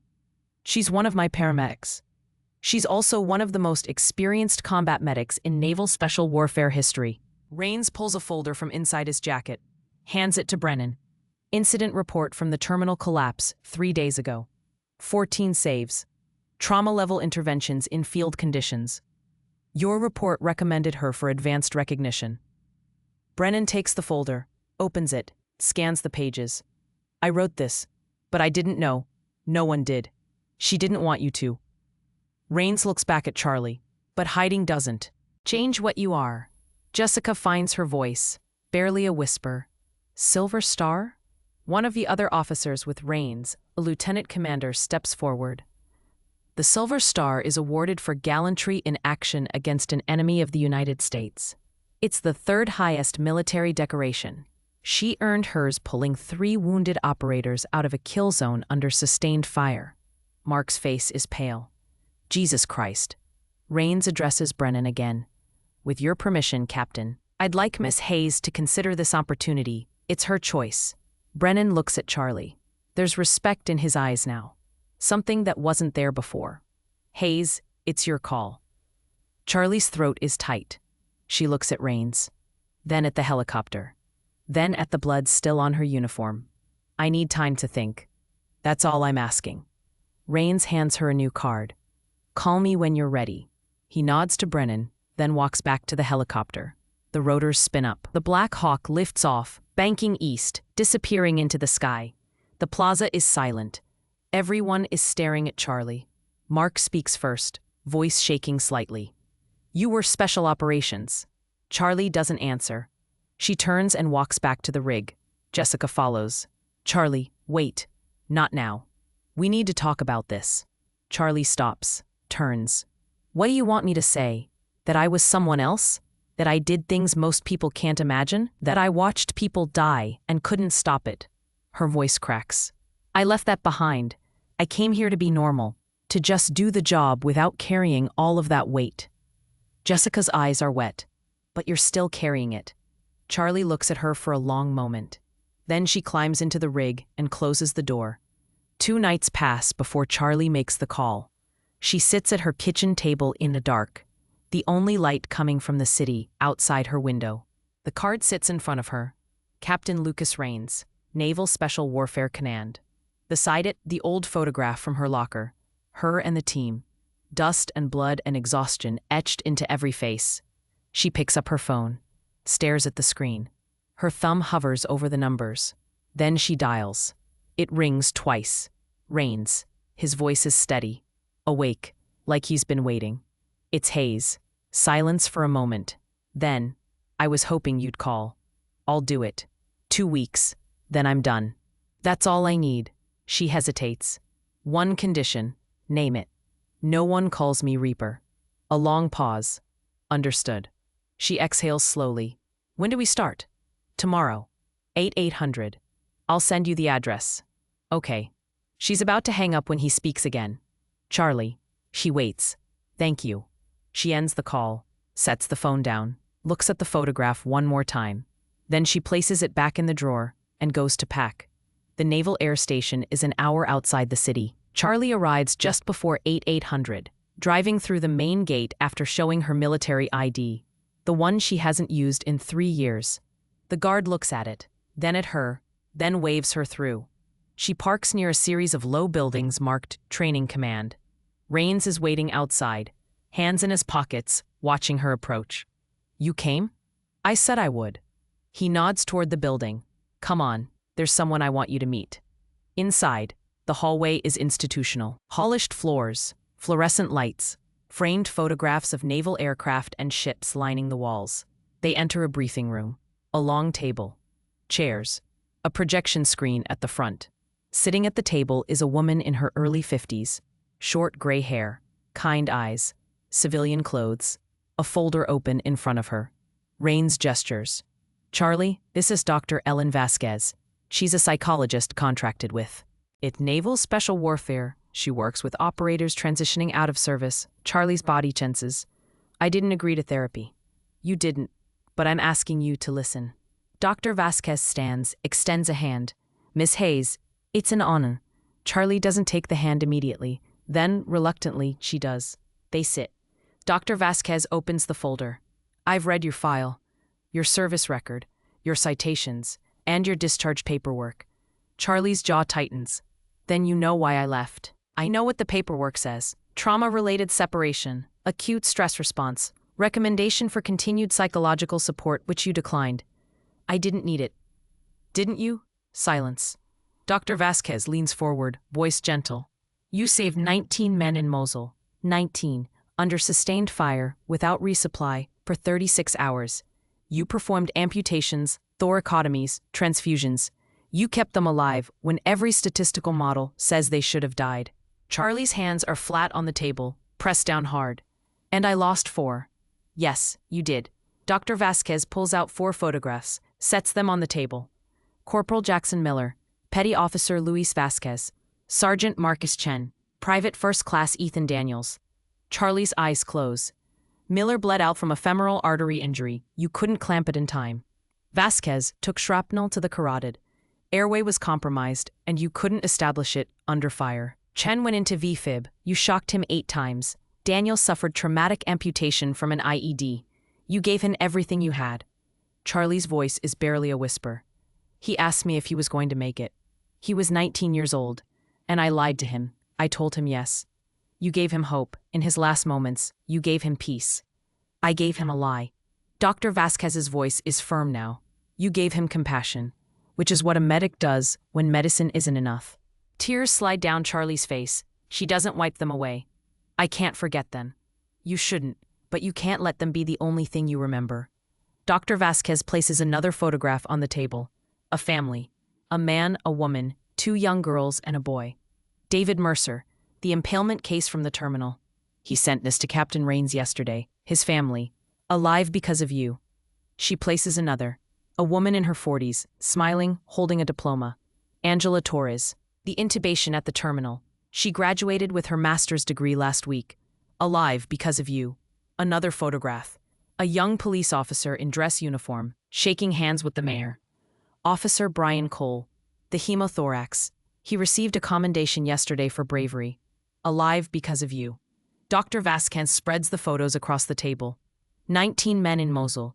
A: She's one of my paramedics. She's also one of the most experienced combat medics in naval special warfare history. Rains pulls a folder from inside his jacket, hands it to Brennan. Incident report from the terminal collapse 3 days ago. 14 saves. Trauma-level interventions in field conditions. Your report recommended her for advanced recognition. Brennan takes the folder, opens it, scans the pages. I wrote this, but I didn't know. No one did. She didn't want you to. Rains looks back at Charlie, but hiding doesn't. Change what you are. Jessica finds her voice, barely a whisper. Silver Star? One of the other officers with Rains, a lieutenant commander, steps forward. The Silver Star is awarded for gallantry in action against an enemy of the United States. It's the third highest military decoration. She earned hers pulling 3 wounded operators out of a kill zone under sustained fire. Mark's face is pale. Jesus Christ. Rains addresses Brennan again. With your permission, Captain, I'd like Miss Hayes to consider this opportunity. It's her choice. Brennan looks at Charlie. There's respect in his eyes now. Something that wasn't there before. Hayes, it's your call. Charlie's throat is tight. She looks at Rains. Then at the helicopter. Then at the blood still on her uniform. I need time to think. That's all I'm asking. Rains hands her a new card. Call me when you're ready. He nods to Brennan, then walks back to the helicopter. The rotors spin up. The Black Hawk lifts off, banking east, disappearing into the sky. The plaza is silent. Everyone is staring at Charlie. Mark speaks first, voice shaking slightly. You were special operations. Charlie doesn't answer. She turns and walks back to the rig. Jessica follows. Charlie, wait. Not now. We need to talk about this. Charlie stops, turns. What do you want me to say? That I was someone else? That I did things most people can't imagine? That I watched people die and couldn't stop it? Her voice cracks. I left that behind. I came here to be normal, to just do the job without carrying all of that weight. Jessica's eyes are wet. But you're still carrying it. Charlie looks at her for a long moment. Then she climbs into the rig and closes the door. 2 nights pass before Charlie makes the call. She sits at her kitchen table in the dark, the only light coming from the city outside her window. The card sits in front of her. Captain Lucas Rains, Naval Special Warfare Command. Beside it, the old photograph from her locker. Her and the team. Dust and blood and exhaustion etched into every face. She picks up her phone, stares at the screen. Her thumb hovers over the numbers. Then she dials. It rings twice. Rains. His voice is steady. Awake, like he's been waiting. It's Hayes. Silence for a moment. Then, I was hoping you'd call. I'll do it. 2 weeks. Then I'm done. That's all I need. She hesitates. One condition. Name it. No one calls me Reaper. A long pause. Understood. She exhales slowly. When do we start? Tomorrow. 800. I'll send you the address. Okay. She's about to hang up when he speaks again. Charlie. She waits. Thank you. She ends the call, sets the phone down, looks at the photograph one more time. Then she places it back in the drawer and goes to pack. The Naval Air Station is an hour outside the city. Charlie arrives just before 800, driving through the main gate after showing her military ID, the one she hasn't used in 3 years. The guard looks at it, then at her, then waves her through. She parks near a series of low buildings marked Training Command. Rains is waiting outside, hands in his pockets, watching her approach. You came? I said I would. He nods toward the building. Come on, there's someone I want you to meet. Inside, the hallway is institutional. Polished floors, fluorescent lights, framed photographs of naval aircraft and ships lining the walls. They enter a briefing room. A long table. Chairs. A projection screen at the front. Sitting at the table is a woman in her early 50s. Short gray hair. Kind eyes. Civilian clothes. A folder open in front of her. Rain's gestures. Charlie, this is Dr. Ellen Vasquez. She's a psychologist contracted with Naval Special Warfare. She works with operators transitioning out of service. Charlie's body tenses. I didn't agree to therapy. You didn't, but I'm asking you to listen. Dr. Vasquez stands, extends a hand. Miss Hayes, it's an honor. Charlie doesn't take the hand immediately. Then, reluctantly, she does. They sit. Dr. Vasquez opens the folder. I've read your file, your service record, your citations, and your discharge paperwork. Charlie's jaw tightens. Then you know why I left. I know what the paperwork says. Trauma-related separation, acute stress response, recommendation for continued psychological support, which you declined. I didn't need it. Didn't you? Silence. Dr. Vasquez leans forward, voice gentle. You saved 19 men in Mosul. 19. Under sustained fire, without resupply, for 36 hours. You performed amputations, thoracotomies, transfusions. You kept them alive when every statistical model says they should have died. Charlie's hands are flat on the table, pressed down hard. And I lost 4. Yes, you did. Dr. Vasquez pulls out 4 photographs, sets them on the table. Corporal Jackson Miller, Petty Officer Luis Vasquez, Sergeant Marcus Chen, Private First Class Ethan Daniels. Charlie's eyes close. Miller bled out from a femoral artery injury. You couldn't clamp it in time. Vasquez took shrapnel to the carotid. Airway was compromised, and you couldn't establish it under fire. Chen went into VFib. You shocked him 8 times. Daniel suffered traumatic amputation from an IED. You gave him everything you had. Charlie's voice is barely a whisper. He asked me if he was going to make it. He was 19 years old, and I lied to him. I told him yes. You gave him hope. In his last moments, you gave him peace. I gave him a lie. Dr. Vasquez's voice is firm now. You gave him compassion, which is what a medic does when medicine isn't enough. Tears slide down Charlie's face. She doesn't wipe them away. I can't forget them. You shouldn't, but you can't let them be the only thing you remember. Dr. Vasquez places another photograph on the table. A family. A man, a woman, 2 young girls, and a boy. David Mercer, the impalement case from the terminal. He sent this to Captain Rains yesterday. His family. Alive because of you. She places another. A woman in her 40s, smiling, holding a diploma. Angela Torres. The intubation at the terminal. She graduated with her master's degree last week. Alive because of you. Another photograph. A young police officer in dress uniform, shaking hands with the mayor. Officer Brian Cole. The hemothorax. He received a commendation yesterday for bravery. Alive because of you. Dr. Vasquez spreads the photos across the table. 19 men in Mosul.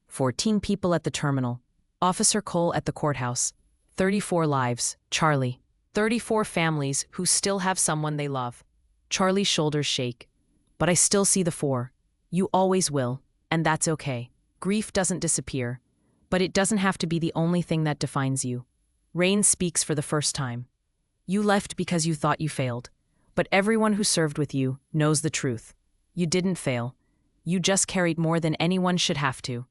A: 14 people at the terminal. Officer Cole at the courthouse. 34 lives. Charlie. 34 families who still have someone they love. Charlie's shoulders shake. But I still see the 4. You always will, and that's okay. Grief doesn't disappear, but it doesn't have to be the only thing that defines you. Rain speaks for the first time. You left because you thought you failed, but everyone who served with you knows the truth. You didn't fail. You just carried more than anyone should have to.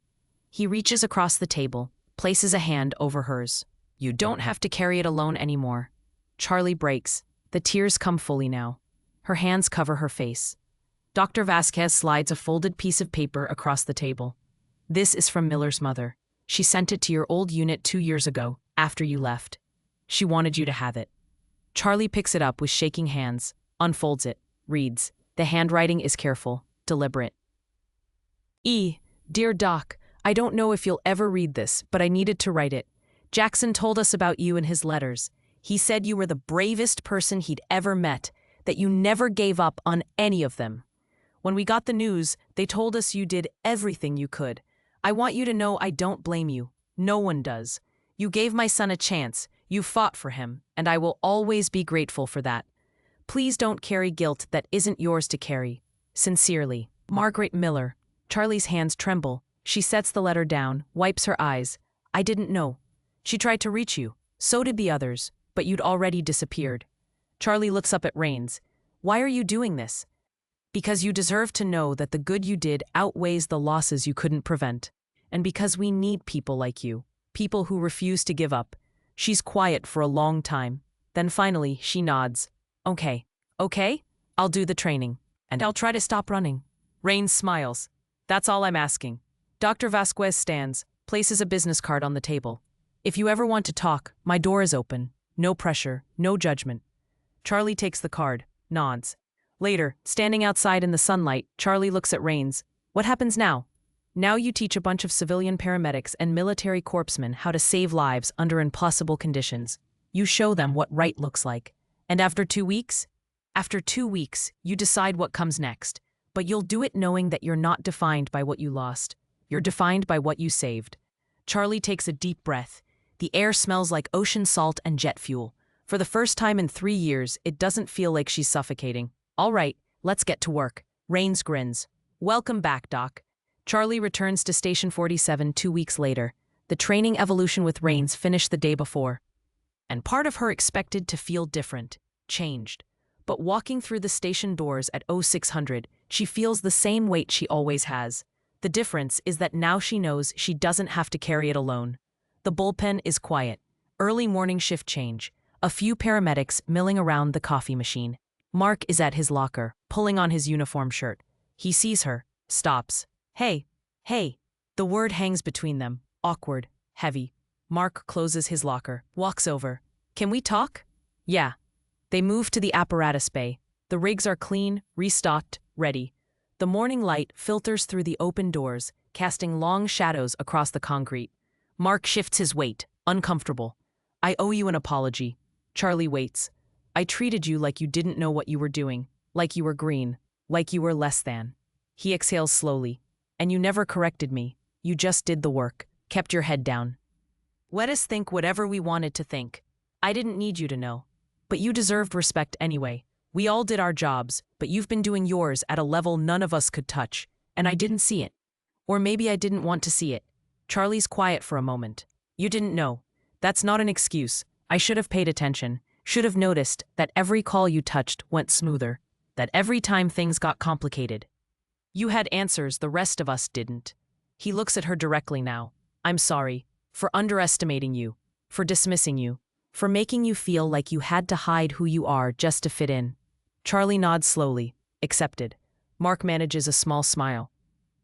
A: He reaches across the table, places a hand over hers. You don't have to carry it alone anymore. Charlie breaks. The tears come fully now. Her hands cover her face. Dr. Vasquez slides a folded piece of paper across the table. This is from Miller's mother. She sent it to your old unit 2 years ago, after you left. She wanted you to have it. Charlie picks it up with shaking hands, unfolds it, reads. The handwriting is careful, deliberate. Dear Doc, I don't know if you'll ever read this, but I needed to write it. Jackson told us about you in his letters. He said you were the bravest person he'd ever met, that you never gave up on any of them. When we got the news, they told us you did everything you could. I want you to know I don't blame you. No one does. You gave my son a chance. You fought for him, and I will always be grateful for that. Please don't carry guilt that isn't yours to carry. Sincerely, Margaret Miller. Charlie's hands tremble. She sets the letter down, wipes her eyes. I didn't know. She tried to reach you. So did the others, but you'd already disappeared. Charlie looks up at Rains. Why are you doing this? Because you deserve to know that the good you did outweighs the losses you couldn't prevent. And because we need people like you, people who refuse to give up. She's quiet for a long time. Then finally, she nods. Okay, okay, I'll do the training. And I'll try to stop running. Rain smiles. That's all I'm asking. Dr. Vasquez stands, places a business card on the table. If you ever want to talk, my door is open. No pressure, no judgment. Charlie takes the card, nods. Later, standing outside in the sunlight, Charlie looks at Rains. What happens now? Now you teach a bunch of civilian paramedics and military corpsmen how to save lives under impossible conditions. You show them what right looks like. And after 2 weeks? After 2 weeks, you decide what comes next. But you'll do it knowing that you're not defined by what you lost. You're defined by what you saved. Charlie takes a deep breath. The air smells like ocean salt and jet fuel. For the first time in 3 years, it doesn't feel like she's suffocating. All right, let's get to work. Rains grins. Welcome back, Doc. Charlie returns to Station 47 2 weeks later. The training evolution with Rains finished the day before. And part of her expected to feel different, changed. But walking through the station doors at 0600, she feels the same weight she always has. The difference is that now she knows she doesn't have to carry it alone. The bullpen is quiet. Early morning shift change. A few paramedics milling around the coffee machine. Mark is at his locker, pulling on his uniform shirt. He sees her, stops. Hey, hey. The word hangs between them, awkward, heavy. Mark closes his locker, walks over. Can we talk? Yeah. They move to the apparatus bay. The rigs are clean, restocked, ready. The morning light filters through the open doors, casting long shadows across the concrete. Mark shifts his weight, uncomfortable. I owe you an apology. Charlie waits. I treated you like you didn't know what you were doing, like you were green, like you were less than. He exhales slowly. And you never corrected me. You just did the work, kept your head down. Let us think whatever we wanted to think. I didn't need you to know. But you deserved respect anyway. We all did our jobs, but you've been doing yours at a level none of us could touch, and I didn't see it. Or maybe I didn't want to see it. Charlie's quiet for a moment. You didn't know. That's not an excuse. I should have paid attention, should have noticed that every call you touched went smoother, that every time things got complicated. You had answers the rest of us didn't. He looks at her directly now. I'm sorry, for underestimating you, for dismissing you, for making you feel like you had to hide who you are just to fit in. Charlie nods slowly, accepted. Mark manages a small smile.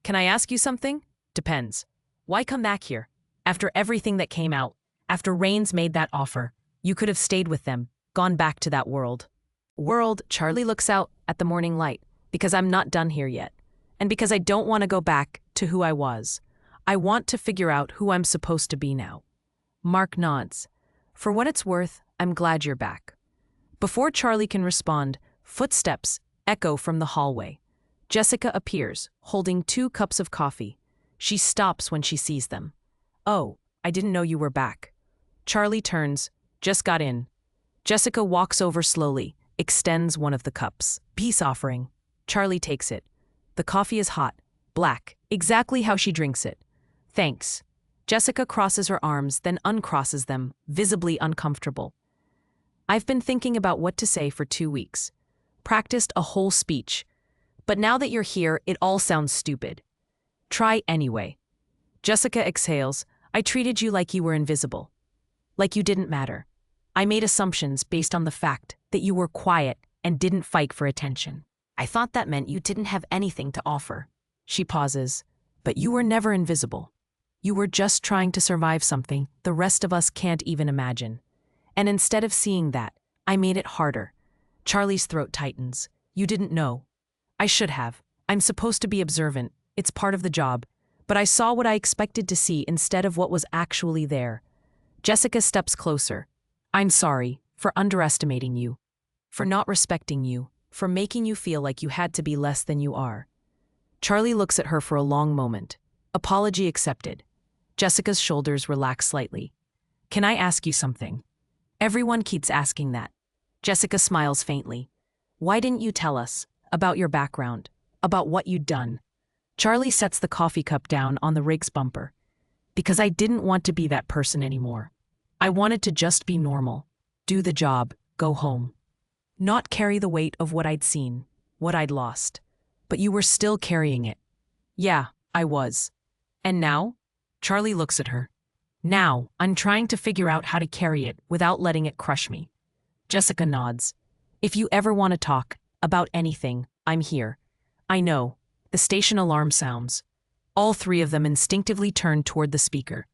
A: Can I ask you something? Depends. Why come back here? After everything that came out, after Rains made that offer, you could have stayed with them, gone back to that world. World, Charlie looks out at the morning light, because I'm not done here yet. And because I don't want to go back to who I was. I want to figure out who I'm supposed to be now. Mark nods. For what it's worth, I'm glad you're back. Before Charlie can respond, footsteps echo from the hallway. Jessica appears, holding 2 cups of coffee. She stops when she sees them. Oh, I didn't know you were back. Charlie turns, just got in. Jessica walks over slowly, extends one of the cups. Peace offering. Charlie takes it. The coffee is hot, black, exactly how she drinks it. Thanks. Jessica crosses her arms, then uncrosses them, visibly uncomfortable. I've been thinking about what to say for 2 weeks. Practiced a whole speech. But now that you're here, it all sounds stupid. Try anyway. Jessica exhales. I treated you like you were invisible. Like you didn't matter. I made assumptions based on the fact that you were quiet and didn't fight for attention. I thought that meant you didn't have anything to offer. She pauses. But you were never invisible. You were just trying to survive something the rest of us can't even imagine. And instead of seeing that, I made it harder. Charlie's throat tightens. You didn't know. I should have. I'm supposed to be observant. It's part of the job. But I saw what I expected to see instead of what was actually there. Jessica steps closer. I'm sorry for underestimating you, for not respecting you, for making you feel like you had to be less than you are. Charlie looks at her for a long moment. Apology accepted. Jessica's shoulders relax slightly. Can I ask you something? Everyone keeps asking that. Jessica smiles faintly. Why didn't you tell us about your background, about what you'd done? Charlie sets the coffee cup down on the rig's bumper. Because I didn't want to be that person anymore. I wanted to just be normal, do the job, go home. Not carry the weight of what I'd seen, what I'd lost. But you were still carrying it. Yeah, I was. And now? Charlie looks at her. Now, I'm trying to figure out how to carry it without letting it crush me. Jessica nods. If you ever want to talk about anything, I'm here. I know. The station alarm sounds. All three of them instinctively turn toward the speaker.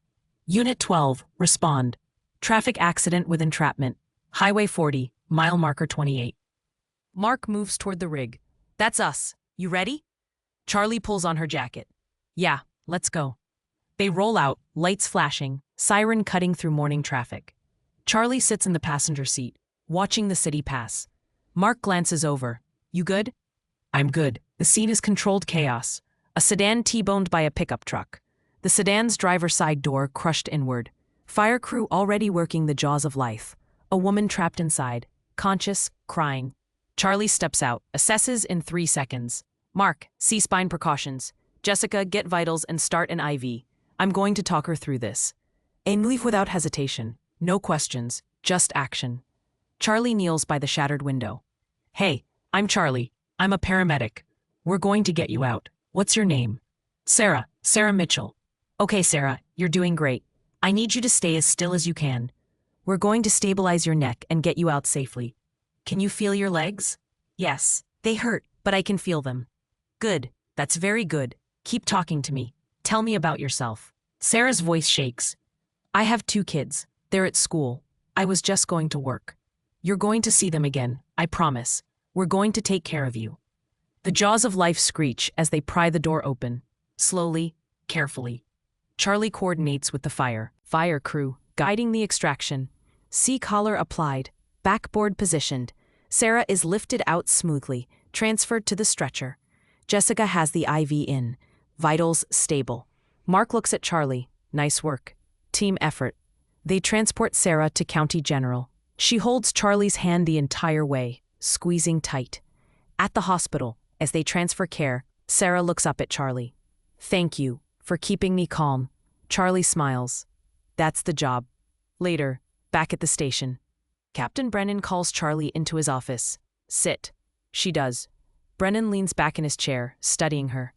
A: Unit 12, respond. Traffic accident with entrapment. Highway 40, mile marker 28. Mark moves toward the rig. That's us. You ready? Charlie pulls on her jacket. Yeah, let's go. They roll out, lights flashing, siren cutting through morning traffic. Charlie sits in the passenger seat, watching the city pass. Mark glances over. You good? I'm good. The scene is controlled chaos. A sedan T-boned by a pickup truck. The sedan's driver's side door crushed inward. Fire crew already working the jaws of life. A woman trapped inside, conscious, crying. Charlie steps out, assesses in 3 seconds. Mark, C-spine precautions. Jessica, get vitals and start an IV. I'm going to talk her through this. And leave without hesitation. No questions, just action. Charlie kneels by the shattered window. Hey, I'm Charlie. I'm a paramedic. We're going to get you out. What's your name? Sarah Mitchell. Okay, Sarah, you're doing great. I need you to stay as still as you can. We're going to stabilize your neck and get you out safely. Can you feel your legs? Yes, they hurt, but I can feel them. Good, that's very good. Keep talking to me. Tell me about yourself. Sarah's voice shakes. I have 2 kids. They're at school. I was just going to work. You're going to see them again, I promise. We're going to take care of you. The jaws of life screech as they pry the door open. Slowly, carefully. Charlie coordinates with the fire crew, guiding the extraction. C-collar applied, backboard positioned. Sarah is lifted out smoothly, transferred to the stretcher. Jessica has the IV in. Vitals stable. Mark looks at Charlie. Nice work. Team effort. They transport Sarah to County General. She holds Charlie's hand the entire way, squeezing tight. At the hospital, as they transfer care, Sarah looks up at Charlie. Thank you for keeping me calm. Charlie smiles. That's the job. Later, back at the station. Captain Brennan calls Charlie into his office. Sit. She does. Brennan leans back in his chair, studying her.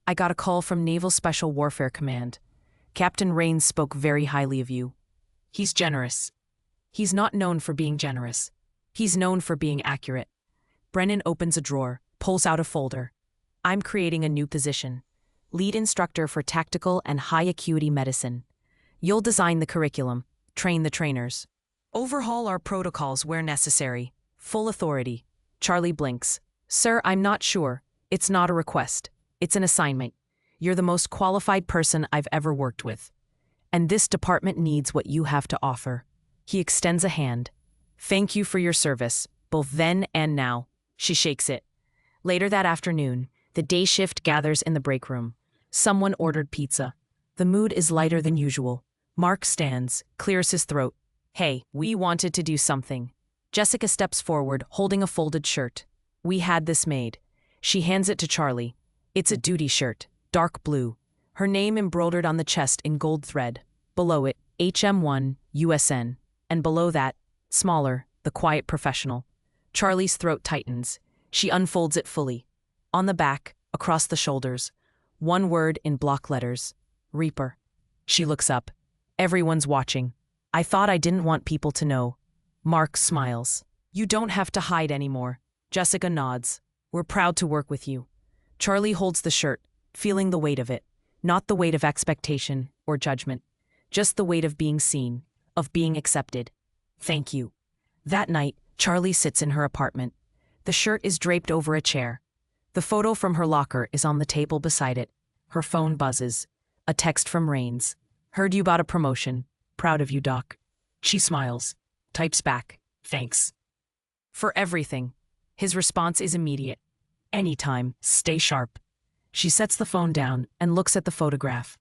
A: I got a call from Naval Special Warfare Command. Captain Rains spoke very highly of you. He's generous. He's not known for being generous. He's known for being accurate. Brennan opens a drawer, pulls out a folder. I'm creating a new position. Lead instructor for tactical and high-acuity medicine. You'll design the curriculum, train the trainers. Overhaul our protocols where necessary. Full authority. Charlie blinks. Sir, I'm not sure. It's not a request. It's an assignment. You're the most qualified person I've ever worked with. And this department needs what you have to offer. He extends a hand. Thank you for your service, both then and now. She shakes it. Later that afternoon, the day shift gathers in the break room. Someone ordered pizza. The mood is lighter than usual. Mark stands, clears his throat. Hey, we wanted to do something. Jessica steps forward, holding a folded shirt. We had this made. She hands it to Charlie. It's a duty shirt, dark blue. Her name embroidered on the chest in gold thread. Below it, HM1, USN. And below that, smaller, the quiet professional. Charlie's throat tightens. She unfolds it fully. On the back, across the shoulders, one word in block letters. Reaper. She looks up. Everyone's watching. I thought I didn't want people to know. Mark smiles. You don't have to hide anymore. Jessica nods. We're proud to work with you. Charlie holds the shirt, feeling the weight of it. Not the weight of expectation or judgment. Just the weight of being seen, of being accepted. Thank you. That night, Charlie sits in her apartment. The shirt is draped over a chair. The photo from her locker is on the table beside it. Her phone buzzes. A text from Rains. Heard you about a promotion. Proud of you, Doc. She smiles. Types back. Thanks. For everything. His response is immediate. Anytime. Stay sharp. She sets the phone down and looks at the photograph.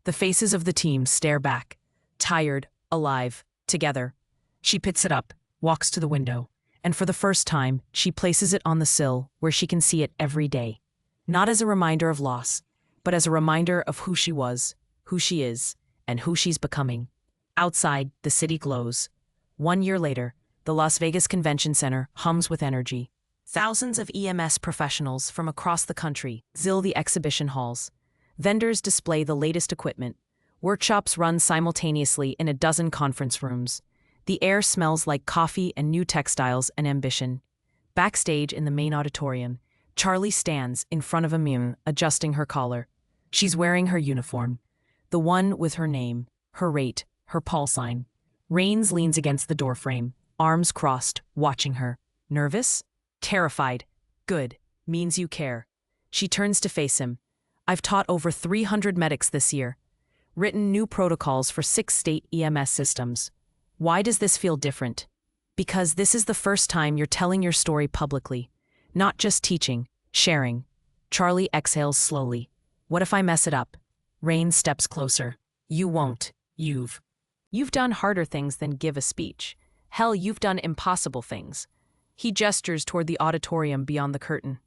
A: The faces of the team stare back. Tired, alive, together. She picks it up, walks to the window, and for the first time, she places it on the sill where she can see it every day. Not as a reminder of loss, but as a reminder of who she was, who she is, and who she's becoming. Outside, the city glows. 1 year later, the Las Vegas Convention Center hums with energy. Thousands of EMS professionals from across the country fill the exhibition halls. Vendors display the latest equipment. Workshops run simultaneously in a dozen conference rooms. The air smells like coffee and new textiles and ambition. Backstage in the main auditorium, Charlie stands in front of a mirror, adjusting her collar. She's wearing her uniform, the one with her name, her rate, her pulse sign. Rains leans against the doorframe, arms crossed, watching her. Nervous? Terrified. Good. Means you care. She turns to face him. I've taught over 300 medics this year. Written new protocols for 6 state EMS systems. Why does this feel different? Because this is the first time you're telling your story publicly. Not just teaching, sharing. Charlie exhales slowly. What if I mess it up? Rain steps closer. You won't. You've done harder things than give a speech. Hell, you've done impossible things. He gestures toward the auditorium beyond the curtain.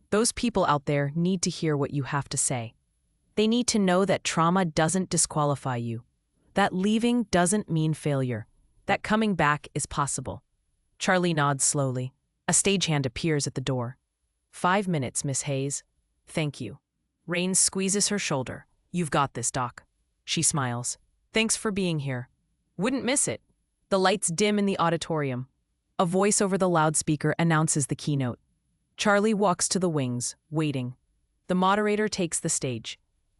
A: Those people out there need to hear what you have to say. They need to know that trauma doesn't disqualify you, that leaving doesn't mean failure, that coming back is possible. Charlie nods slowly. A stagehand appears at the door. 5 minutes, Miss Hayes. Thank you. Rain squeezes her shoulder. You've got this, Doc. She smiles. Thanks for being here. Wouldn't miss it. The lights dim in the auditorium. A voice over the loudspeaker announces the keynote. Charlie walks to the wings, waiting. The moderator takes the stage.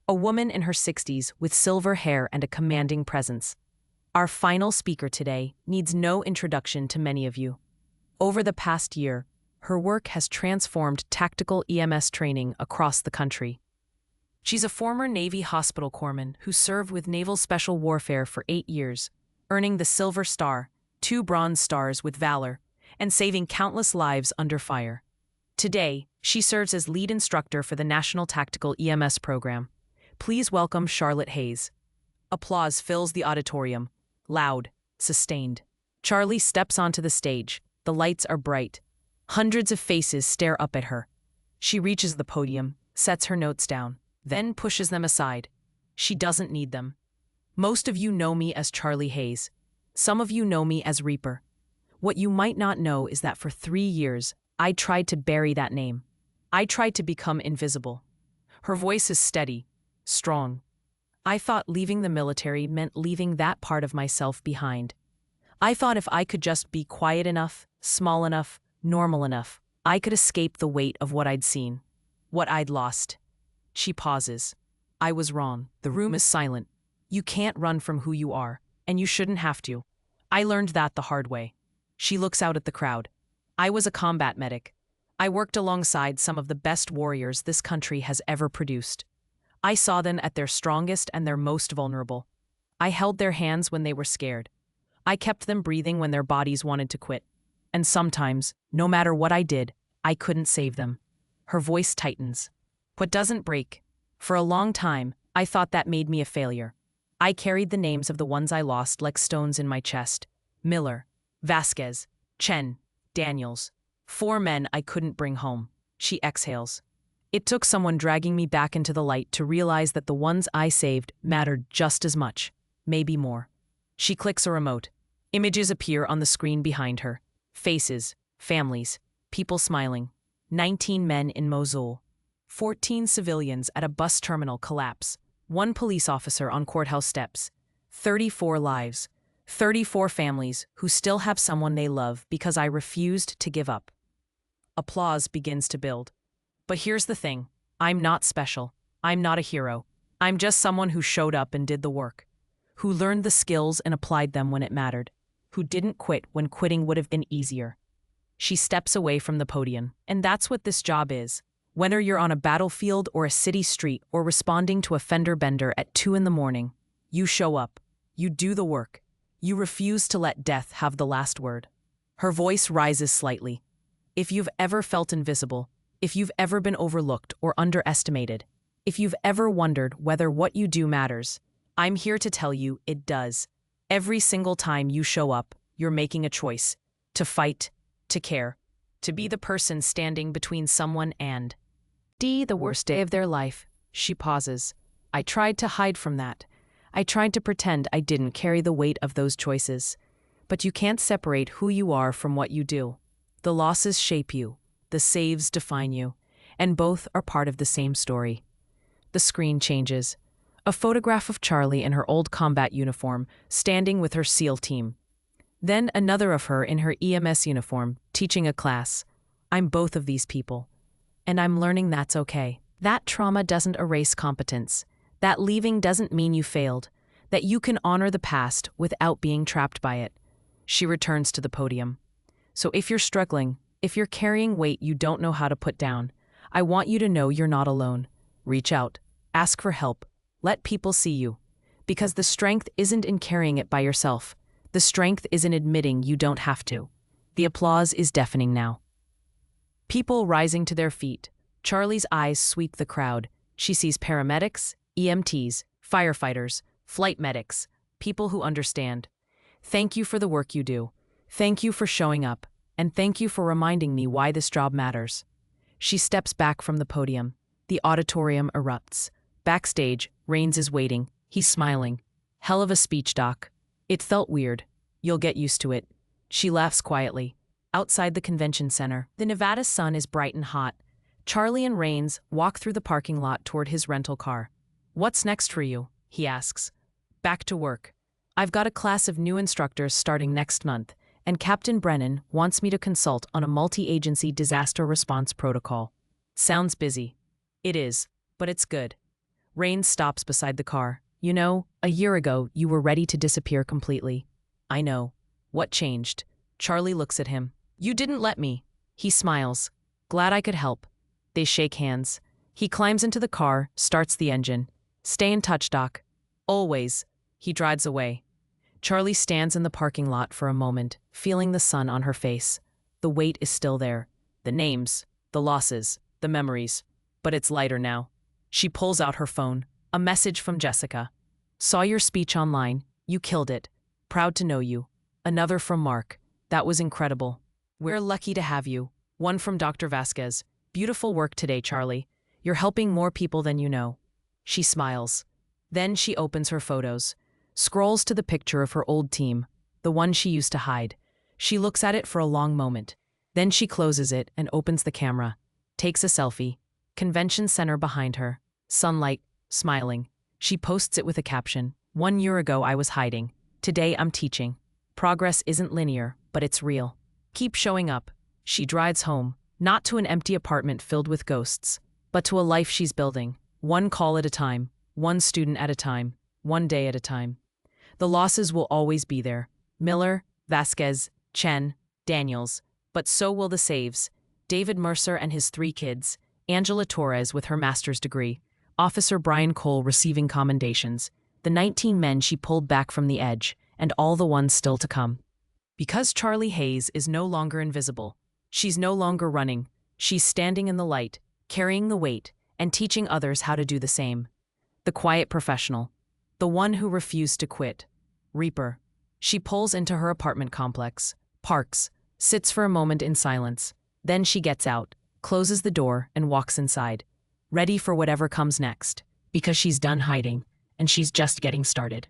A: A woman in her 60s with silver hair and a commanding presence. Our final speaker today needs no introduction to many of you. Over the past year, her work has transformed tactical EMS training across the country. She's a former Navy hospital corpsman who served with Naval Special Warfare for 8 years, earning the Silver Star, 2 Bronze Stars with Valor, and saving countless lives under fire. Today, she serves as lead instructor for the National Tactical EMS program. Please welcome Charlotte Hayes. Applause fills the auditorium. Loud, sustained. Charlie steps onto the stage. The lights are bright. Hundreds of faces stare up at her. She reaches the podium, sets her notes down, then pushes them aside. She doesn't need them. Most of you know me as Charlie Hayes. Some of you know me as Reaper. What you might not know is that for 3 years, I tried to bury that name. I tried to become invisible. Her voice is steady, strong. I thought leaving the military meant leaving that part of myself behind. I thought if I could just be quiet enough, small enough, normal enough, I could escape the weight of what I'd seen, what I'd lost. She pauses. I was wrong. The room is silent. You can't run from who you are, and you shouldn't have to. I learned that the hard way. She looks out at the crowd. I was a combat medic. I worked alongside some of the best warriors this country has ever produced. I saw them at their strongest and their most vulnerable. I held their hands when they were scared. I kept them breathing when their bodies wanted to quit. And sometimes, no matter what I did, I couldn't save them. Her voice tightens. What doesn't break? For a long time, I thought that made me a failure. I carried the names of the ones I lost like stones in my chest. Miller, Vasquez, Chen, Daniels. 4 men I couldn't bring home. She exhales. It took someone dragging me back into the light to realize that the ones I saved mattered just as much, maybe more. She clicks a remote. Images appear on the screen behind her. Faces, families, people smiling. 19 men in Mosul. 14 civilians at a bus terminal collapse. 1 police officer on courthouse steps. 34 lives. 34 families who still have someone they love because I refused to give up. Applause begins to build. But here's the thing. I'm not special. I'm not a hero. I'm just someone who showed up and did the work. Who learned the skills and applied them when it mattered. Who didn't quit when quitting would have been easier. She steps away from the podium. And that's what this job is. Whether you're on a battlefield or a city street or responding to a fender bender at 2 a.m, you show up. You do the work. You refuse to let death have the last word. Her voice rises slightly. If you've ever felt invisible, if you've ever been overlooked or underestimated, if you've ever wondered whether what you do matters, I'm here to tell you it does. Every single time you show up, you're making a choice. To fight, to care, to be the person standing between someone and the worst day of their life. She pauses. I tried to hide from that. I tried to pretend I didn't carry the weight of those choices. But you can't separate who you are from what you do. The losses shape you. The saves define you. And both are part of the same story. The screen changes. A photograph of Charlie in her old combat uniform, standing with her SEAL team. Then another of her in her EMS uniform, teaching a class. I'm both of these people. And I'm learning that's okay. That trauma doesn't erase competence. That leaving doesn't mean you failed. That you can honor the past without being trapped by it. She returns to the podium. So if you're struggling, if you're carrying weight you don't know how to put down, I want you to know you're not alone. Reach out. Ask for help. Let people see you. Because the strength isn't in carrying it by yourself. The strength is in admitting you don't have to. The applause is deafening now. People rising to their feet. Charlie's eyes sweep the crowd. She sees paramedics, EMTs, firefighters, flight medics, people who understand. Thank you for the work you do. Thank you for showing up. And thank you for reminding me why this job matters. She steps back from the podium. The auditorium erupts. Backstage, Rains is waiting. He's smiling. Hell of a speech, Doc. It felt weird. You'll get used to it. She laughs quietly. Outside the convention center, the Nevada sun is bright and hot. Charlie and Rains walk through the parking lot toward his rental car. What's next for you? He asks. Back to work. I've got a class of new instructors starting next month, and Captain Brennan wants me to consult on a multi-agency disaster response protocol. Sounds busy. It is, but it's good. Rains stops beside the car. You know, a year ago, you were ready to disappear completely. I know. What changed? Charlie looks at him. You didn't let me. He smiles. Glad I could help. They shake hands. He climbs into the car, starts the engine. Stay in touch, Doc. Always. He drives away. Charlie stands in the parking lot for a moment, feeling the sun on her face. The weight is still there. The names, the losses, the memories. But it's lighter now. She pulls out her phone. A message from Jessica. Saw your speech online. You killed it. Proud to know you. Another from Mark. That was incredible. We're lucky to have you. One from Dr. Vasquez. Beautiful work today, Charlie. You're helping more people than you know. She smiles. Then she opens her photos. Scrolls to the picture of her old team. The one she used to hide. She looks at it for a long moment. Then she closes it and opens the camera. Takes a selfie. Convention center behind her. Sunlight, smiling. She posts it with a caption. 1 year ago I was hiding. Today I'm teaching. Progress isn't linear, but it's real. Keep showing up. She drives home, not to an empty apartment filled with ghosts, but to a life she's building. One call at a time, one student at a time, one day at a time. The losses will always be there. Miller, Vasquez, Chen, Daniels. But so will the saves. David Mercer and his 3 kids. Angela Torres with her master's degree. Officer Brian Cole receiving commendations, the 19 men she pulled back from the edge, and all the ones still to come. Because Charlie Hayes is no longer invisible, she's no longer running, she's standing in the light, carrying the weight, and teaching others how to do the same. The quiet professional. The one who refused to quit. Reaper. She pulls into her apartment complex, parks, sits for a moment in silence. Then she gets out, closes the door, and walks inside. Ready for whatever comes next, because she's done hiding, and she's just getting started.